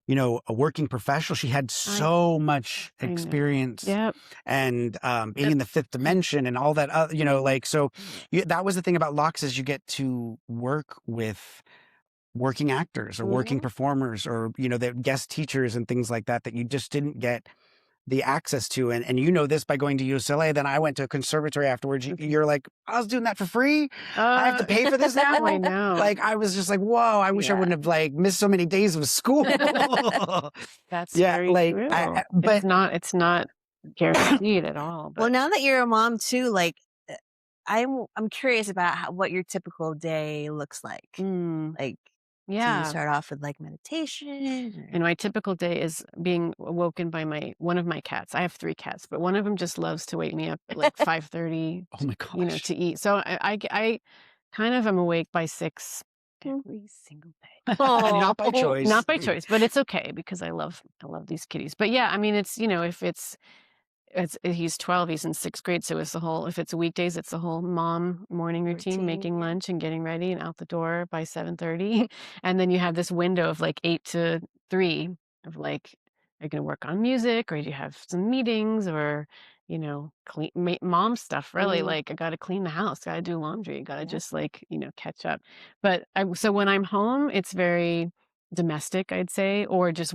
a working professional. She had so much I know. experience, Yep. and being in the fifth dimension and all that, that was the thing about LACHSA, is you get to work with working actors or working performers, or, the guest teachers and things like that you just didn't get the access to. And this by going to UCLA. Then I went to a conservatory afterwards. You're like, I was doing that for free. I have to pay for this now. I know. Like, I was just like, whoa, I wish I Yeah. wouldn't have missed so many days of school. That's Yeah, very like, true. but it's not guaranteed at all. Well, But now that you're a mom too, I'm curious about what your typical day looks like. Like, do you yeah. start off with meditation? And my typical day is being awoken by one of my cats. I have 3 cats, but one of them just loves to wake me up at 5:30. oh my gosh. To eat. So I kind of am awake by 6 every single day. Not by choice. Not by choice, but it's okay because I love these kitties. But yeah, I mean, it's if he's 12, he's in 6th grade, so if it's weekdays, it's the whole mom morning routine, making lunch and getting ready and out the door by 7:30. And then you have this window of 8 to 3 of are you going to work on music, or do you have some meetings, or clean mom stuff, really. I got to clean the house, got to do laundry, got to just catch up. But so when I'm home, it's very domestic, I'd say, or just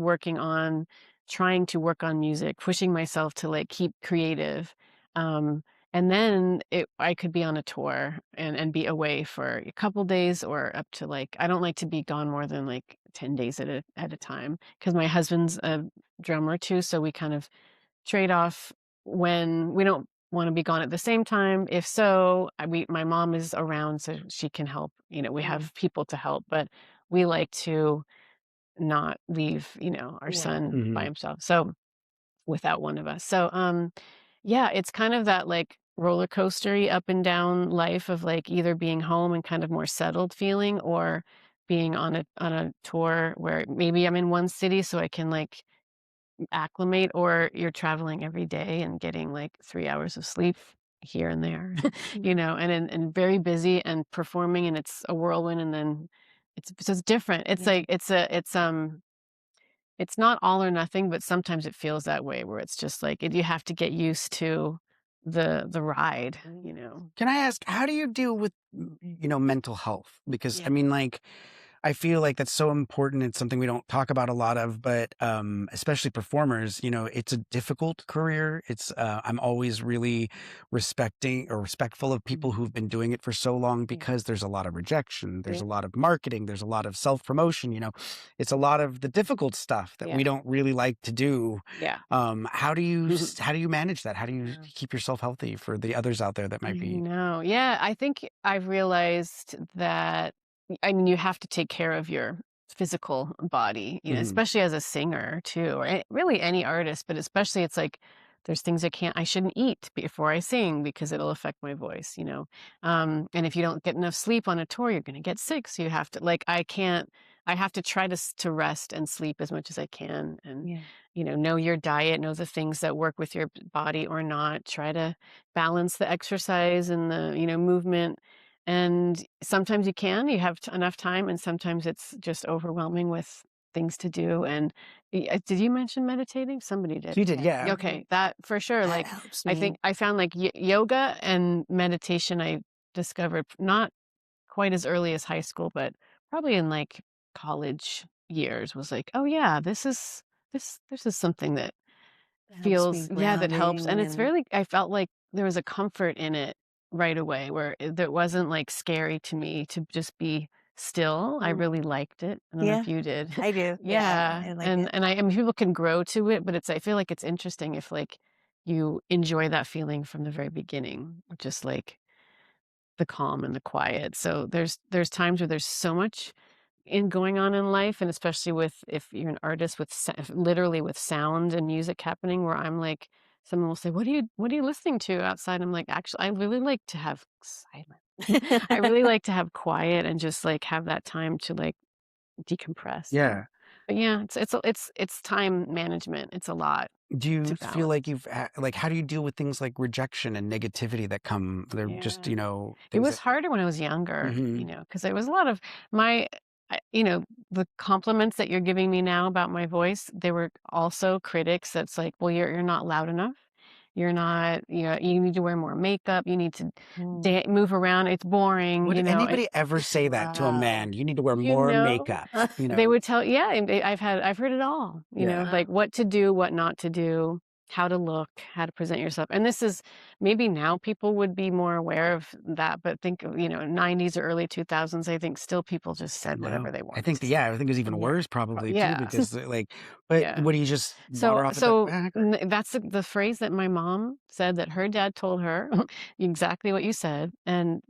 trying to work on music, pushing myself to keep creative. And then I could be on a tour and be away for a couple days, or up to I don't like to be gone more than 10 days at a time, because my husband's a drummer too. So we kind of trade off when we don't want to be gone at the same time. If so, my mom is around so she can help. We have people to help, but we like to not leave, our son by himself. So without one of us. So, yeah, it's kind of that roller coastery up and down life of either being home and kind of more settled feeling, or being on a tour where maybe I'm in one city so I can acclimate, or you're traveling every day and getting 3 hours of sleep here and there, and very busy and performing, and it's a whirlwind, and then it's different. It's it's not all or nothing, but sometimes it feels that way, where it's just you have to get used to the ride. Can I ask, how do you deal with, mental health? Because Yeah. I mean, I feel like that's so important. It's something we don't talk about a lot of, but especially performers, it's a difficult career. It's I'm always really respectful of people who've been doing it for so long, because there's a lot of rejection, there's a lot of marketing, there's a lot of self-promotion, it's a lot of the difficult stuff that we don't really like to do. Yeah. How do you manage that? How do you keep yourself healthy for the others out there that might be? No. Yeah, I think I've realized that, I mean, you have to take care of your physical body, especially as a singer too, or really any artist, but especially it's there's things I shouldn't eat before I sing because it'll affect my voice, you know. And if you don't get enough sleep on a tour, you're going to get sick. So you have to like, I have to try to rest and sleep as much as I can. And, Yeah. you know your diet, know the things that work with your body or not. Try to balance the exercise and the, movement. And sometimes you have enough time, and sometimes it's just overwhelming with things to do. And did you mention meditating? Somebody did. You did, yeah. Okay, that for sure. That Like, helps I me. think I found like yoga and meditation I discovered not quite as early as high school, but probably in like college years was like, oh yeah, this is something that That helps me feels, yeah, that helps. And grounding it's and really, I felt like there was a comfort in it right away where that wasn't like scary to me to just be still. I Mm. really liked it. I don't know Yeah, if you did. I do. Yeah, Yeah. I like it. And I mean, people can grow to it, but I feel like it's interesting if like you enjoy that feeling from the very beginning, just like the calm and the quiet. So there's times where there's so much in going on in life, and especially with if you're an artist with literally with sound and music happening, where I'm like, someone will say, what are you listening to outside? I'm like, actually, I really like to have silence. I really like to have quiet and just like have that time to like decompress. Yeah. But yeah, it's time management. It's a lot Do to you feel balance. like like, how do you deal with things like rejection and negativity that come? They're just, Yeah. It things was that. harder when I was younger, Hmm. because there was a lot of my, the compliments that you're giving me now about my voice, they were also critics that's like, well, you're not loud enough. You're not, you need to wear more makeup. You need to Mm. move around. It's boring, Would And anybody ever say that to a Wow. man? You need to wear you more know, makeup, they would tell, yeah, and I've heard it all, Yeah. like what to do, what not to do, how to look, how to present yourself. And this is maybe now people would be more aware of that, but think of, 90s or early 2000s, I think still people just said whatever No. they I wanted think to say. I think it was even Yeah. worse probably too Yeah. because like, but Yeah. would you just So water off a duck so back or? that's the phrase that my mom said that her dad told her, exactly what you said, and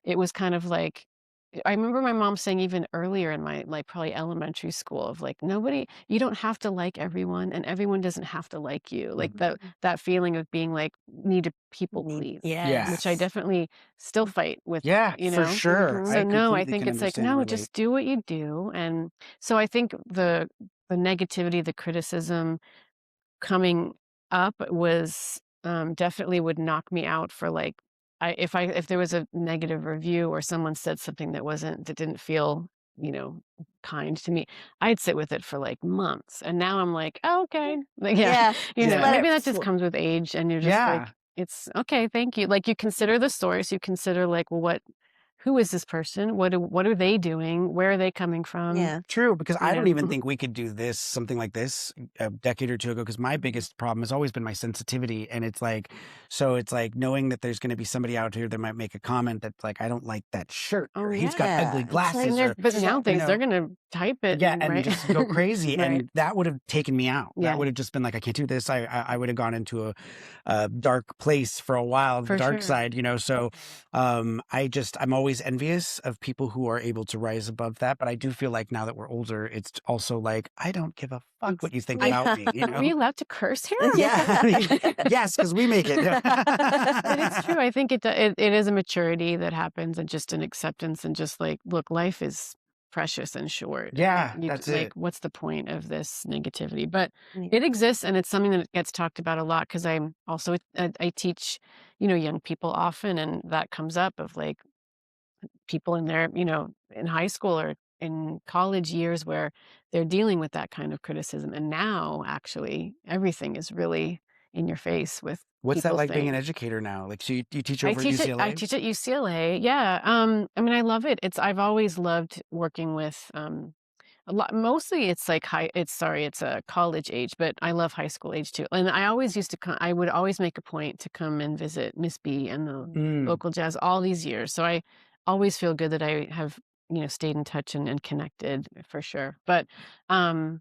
it was kind of like I remember my mom saying even earlier in my like probably elementary school of like nobody you don't have to like everyone and everyone doesn't have to like you. Like Mhm. that feeling of being like need to people Need please, Yeah. which I yes. definitely still fight with, Yeah, for sure. Mhm. So I no, I completely think can it's like understand and no, relate. just do what you do. And so I think the negativity, the criticism coming up was, definitely would knock me out for, like if there was a negative review or someone said something that didn't feel, you know, kind to me, I'd sit with it for, like, months, and now I'm like, "Oh, okay." Like, yeah, Yeah, just let Yeah. maybe it that just flow. comes with age, and you're just like, Yeah. "It's okay, thank you." Like, you consider the source, you consider, like, well, who is this person? What are they doing? Where are they coming from? Yeah. True, because You I don't know? even think we could do something like this a decade or two ago. Because my biggest problem has always been my sensitivity, and it's like knowing that there's going to be somebody out here that might make a comment that's like, I don't like that shirt, Oh, or he's got yeah. ugly Yeah, it's like And glasses, or but you're not nowadays, they're you gonna type it yeah, and and right? just go crazy, Right. and that would have taken me out. That Yeah, would have just been like, I can't do this. I would have gone into a dark place for a while, the for dark sure. side, So, I'm always envious of people who are able to rise above that. But I do feel like now that we're older, it's also like I don't give a fuck ex what you think I about me. Are we allowed to curse here? Yeah, yes, because we make it. But it's true. I think it is a maturity that happens and just an acceptance and just like, look, life is precious and short. Yeah, You that's like, it. what's the point of this negativity? But Yeah. it exists, and it's something that gets talked about a lot because I'm also I teach, young people often, and that comes up of like people in their, in high school or in college years where they're dealing with that kind of criticism. And now, actually, everything is really in your face with What's that people like being an saying, educator now? Like, so you teach over at I UCLA? teach at UCLA. Yeah. I mean, I love it. I've always loved working with, a lot. Mostly it's like it's a college age, but I love high school age too. And I always used to come, I would always make a point to come and visit Miss B and the Mm. local jazz all these years. So I always feel good that I have, stayed in touch and connected for sure. But um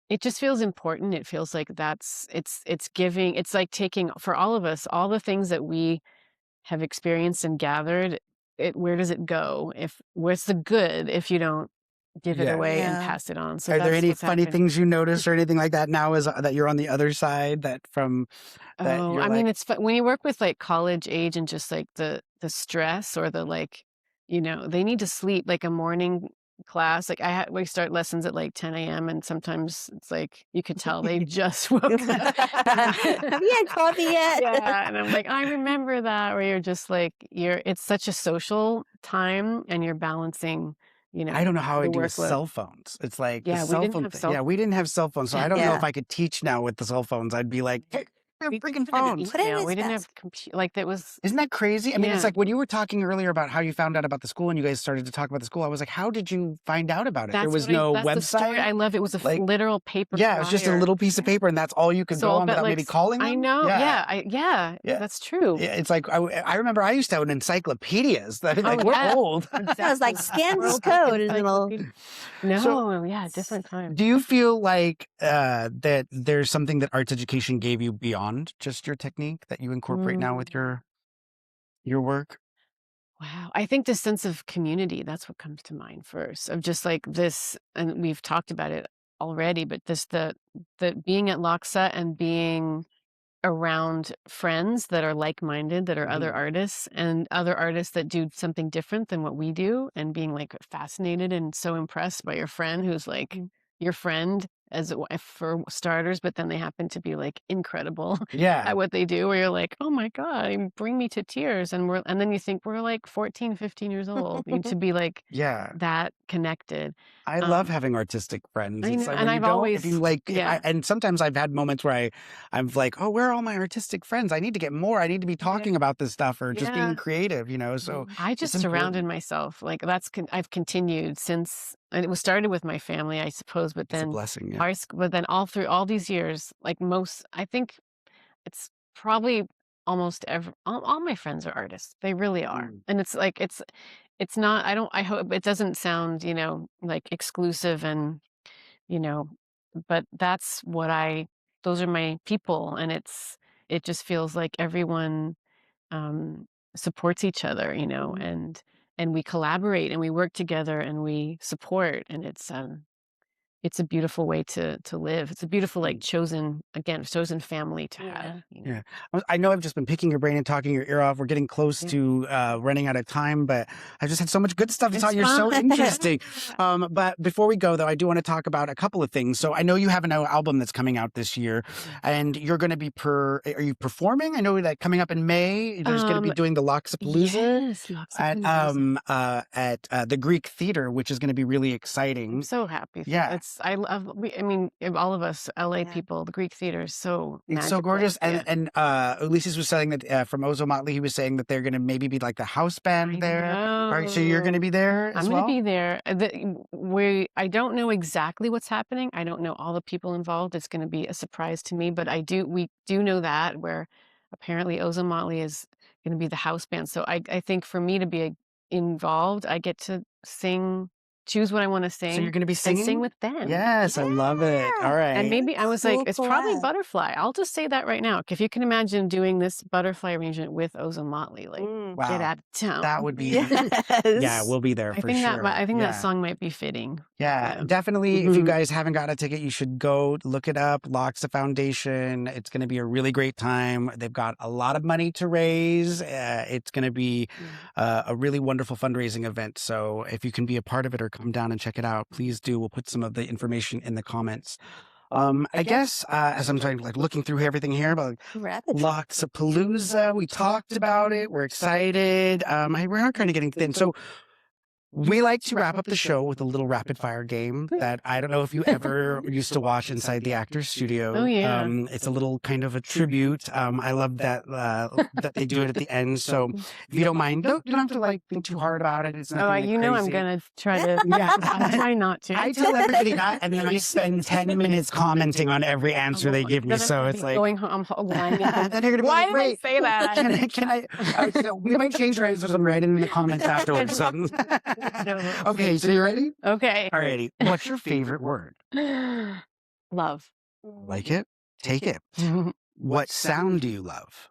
it just feels important. It feels like it's giving, it's like taking for all of us, all the things that we have experienced and gathered, where does it go? Where's the good if you don't give it away and Yeah. pass it on. So Are there that's any what's funny happening. things you notice or anything like that now is that you're on the other side that Oh, you're I like, mean, it's when you work with like college age and just like the stress or the like, they need to sleep like a morning class. Like we start lessons at like 10 a.m. and sometimes it's like you could tell they just woke up. Have you had coffee yet? Yeah, and I'm like, I remember that where you're just like it's such a social time and you're balancing, I don't know how I the do with workload. cell phones. It's like the Yeah, we cell didn't phone have thing. cell Yeah, we didn't have cell phones, so I don't know Yeah. if I could teach now with the cell phones. I'd be like, hey, they're We freaking didn't have phones. Put it in email. his We didn't desk. have computer. Like that was. Isn't that crazy? I mean, it's Yeah. like when you were talking earlier about how you found out about the school and you guys started to talk about the school, I was like, how did you find out about it? There That's was what no that's the story website. I love. It was a Like, literal paper yeah, it was just a flyer. little piece of paper and that's all you could So go I'll on bet without like maybe calling them. I know. Yeah. Yeah, Yeah. that's true. Yeah, it's like I remember I used to own encyclopedias. Like Oh, we're yeah. old. I was like, scan this World code and it'll. Encyclopedia. No, So- yeah, different time. Do you feel like that there's something that arts education gave you beyond just your technique that you incorporate now with your work? Wow. I think the sense of community, that's what comes to mind first, of just like this, and we've talked about it already, but this the being at LACHSA and being around friends that are like-minded, that are other artists and other artists that do something different than what we do, and being like fascinated and so impressed by your friend who's like your friend for starters, but then they happen to be like incredible Yeah. at what they do, where you're like, oh my God, bring me to tears. And then you think we're like 14, 15 years old to be like Yeah. that connected. I love having artistic friends. I It's know, like and when you I've don't, always, if you like, yeah. and sometimes I've had moments where I'm like, oh, where are all my artistic friends? I need to get more. I need to be talking about this stuff or just being creative, So I just it's surrounded important. myself like I've continued since, and it was started with my family, I suppose, but It's a then blessing. Yeah. high school, but then all through all these years, like I think it's probably almost all my friends are artists. They really are. And it's like, it's not, I hope it doesn't sound, like exclusive and, but that's those are my people. And it just feels like everyone, supports each other, and we collaborate and we work together and we support. And it's a beautiful way to live. It's a beautiful, like chosen family to have. Yeah. I know I've just been picking your brain and talking your ear off. We're getting close to running out of time, but I've just had so much good stuff to talk. You're so interesting. But before we go, though, I do want to talk about a couple of things. So I know you have an album that's coming out this year, and you're going to be are you performing? I know that coming up in May, there's going to be doing the LACHSA at the Greek Theater, which is going to be really exciting. I'm so happy. Yeah. I mean, all of us LA people, the Greek Theater is so It's magical. so gorgeous. And Ulysses was saying that from Ozo Motley, he was saying that they're going to maybe be like the house band there. Right. So you're going to be there as well? I'm going to be there. I don't know exactly what's happening. I don't know all the people involved. It's going to be a surprise to me, but we do know that, where apparently Ozo Motley is going to be the house band. So I think for me to be involved, I get to choose what I want to sing. So you're going to be singing? And sing with them. Yes, I love it. All right. And maybe I was like, it's probably Butterfly. I'll just say that right now. If you can imagine doing this Butterfly arrangement with Ozo Motley, like get out of town. That would be, Yes. yeah, we'll be there for sure. I think that song might be fitting. Yeah, definitely. If you guys haven't got a ticket, you should go look it up. LACHSA Foundation. It's going to be a really great time. They've got a lot of money to raise. It's going to be a really wonderful fundraising event. So if you can be a part of it or come down and check it out, please do. We'll put some of the information in the comments. I guess as I'm looking through everything here about LACHSA Palooza, we talked about it. We're excited. We are kind of getting thin. So we like to wrap up the show with a little rapid fire game that I don't know if you ever used to watch inside the actor's studio. Oh, yeah. It's a little kind of a tribute. I love that that they do it at the end. So if you don't mind, you don't have to think too hard about it. It's nothing I'm crazy. going to try to. I'll try not to. I tell everybody that, and then I spend 10 minutes commenting on every answer they give me. So it's like going home. then you're gonna be Why like, did I say that? Can I? We might change our answers and write it in the comments afterwards. Okay, so you ready? Okay. Alrighty. What's your favorite word? Love. Like it? Take it. What sound do you love?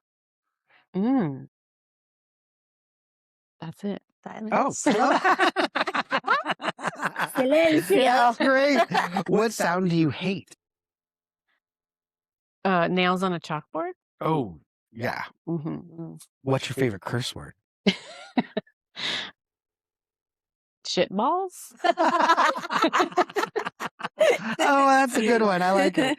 That's it. Silence. Oh. Silencio. Great. What sound do you hate? Nails on a chalkboard. Oh, yeah. Mm-hmm. What's your favorite curse word? Shitballs. Oh, that's a good one. I like it.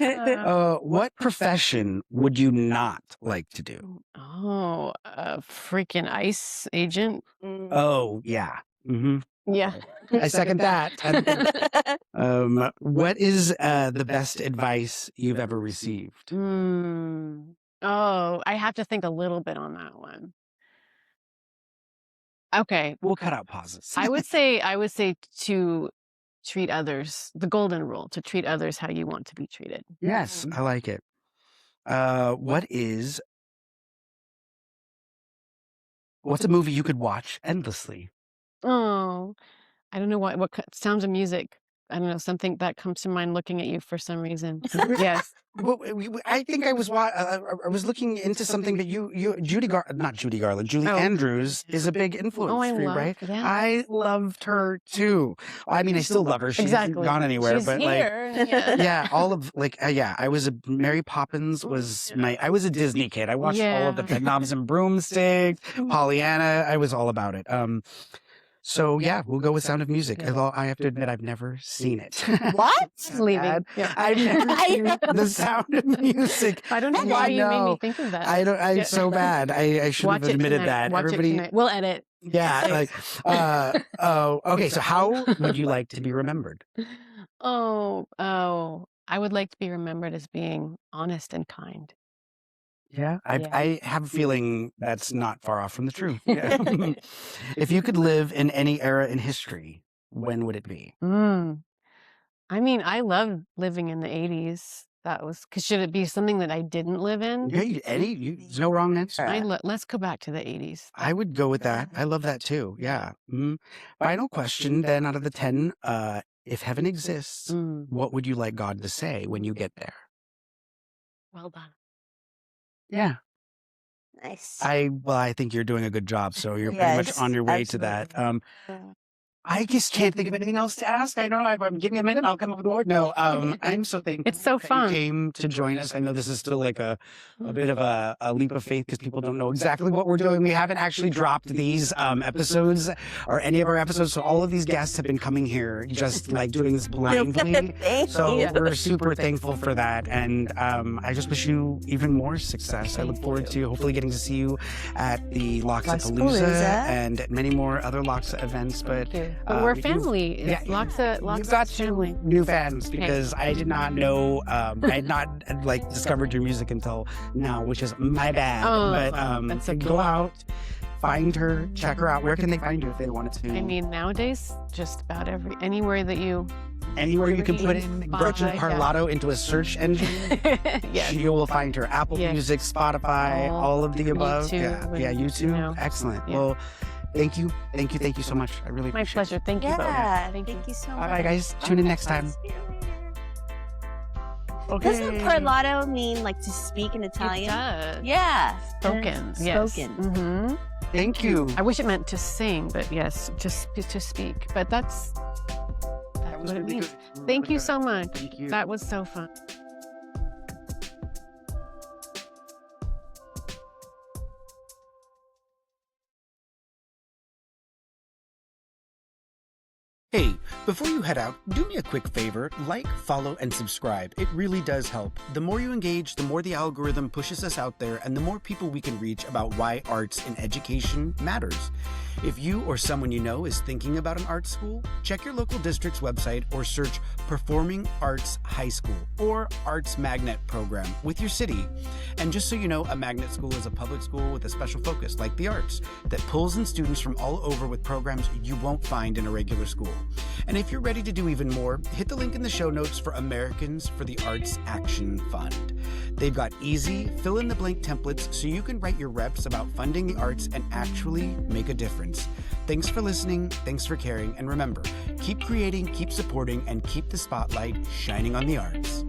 What profession would you not like to do? Oh, a freaking ICE agent. Oh, yeah. Mm-hmm. Yeah. I second that. What is the best advice you've ever received? Oh, I have to think a little bit on that one. Okay. We'll cut out pauses. I would say to treat others, the golden rule, to treat others how you want to be treated. Yes, I like it. What's a movie you could watch endlessly? Oh, I don't know what sounds of music. I don't know, something that comes to mind looking at you for some reason. Yes. Well, I think I was looking into something that Julie Andrews is a big influence for you, right? Yeah. I loved her too. I mean, I still love her. She's not gone anywhere, She's but here. yeah, all of I was Mary Poppins was I was a Disney kid. I watched all of the Knobs and Broomsticks, Pollyanna. I was all about it. So yeah, we'll go with Sound of Music. Although I have to admit, I've never seen it. What? Leaving. Yeah. I've never seen The Sound of Music. I don't know why you made me think of that. I'm so bad. I shouldn't have admitted that. Watch Everybody, it tonight. We'll edit. yeah. Okay. So how would you like to be remembered? Oh, I would like to be remembered as being honest and kind. Yeah, I have a feeling that's not far off from the truth. Yeah. If you could live in any era in history, when would it be? I mean, I love living in the 80s. Should it be something that I didn't live in? Yeah, there's no wrong answer. Let's go back to the 80s. I would go with that. I love that too. Yeah. Final question then out of the 10, if heaven exists, what would you like God to say when you get there? Well done. Yeah. Nice. I think you're doing a good job, so you're pretty much on your way to that. I just can't think of anything else to ask. I don't know. Give me a minute. I'll come up with a word. No, I'm so thankful. It's so fun. You came to join us. I know this is still like a bit of a leap of faith because people don't know exactly what we're doing. We haven't actually dropped these episodes or any of our episodes. So all of these guests have been coming here just like doing this blindly. So we're super thankful for that. And I just wish you even more success. I look forward to hopefully getting to see you at the LACHSA Palooza and at many more other LACHSA events. But we're family. LACHSA got family. New fans because I did not know. I had not discovered your music until now, which is my bad. But that's okay. Go out, find her, check her out. Where can they find you if they wanted to? I mean, nowadays, just about anywhere you can put in Gretchen Parlato into a search engine. Yes. You will find her Apple Music, Spotify, all of the above. YouTube, YouTube. Excellent. Yeah. Well, thank you so much. I really appreciate it. My pleasure. Thank you both. Thank you so much. All right, guys. Tune in next time. Okay. Doesn't parlato mean like to speak in Italian? It does. Yeah. Spoken. Yes. Spoken. Thank you. I wish it meant to sing, but yes, just to speak. But that's what it means. Thank you so much. Thank you. That was so fun. Hey, before you head out, do me a quick favor, like, follow, and subscribe. It really does help. The more you engage, the more the algorithm pushes us out there, and the more people we can reach about why arts in education matters. If you or someone you know is thinking about an art school, check your local district's website or search Performing Arts High School or Arts Magnet Program with your city. And just so you know, a magnet school is a public school with a special focus, like the arts, that pulls in students from all over with programs you won't find in a regular school. And if you're ready to do even more, hit the link in the show notes for Americans for the Arts Action Fund. They've got easy, fill-in-the-blank templates so you can write your reps about funding the arts and actually make a difference. Thanks for listening, thanks for caring, and remember, keep creating, keep supporting, and keep the spotlight shining on the arts.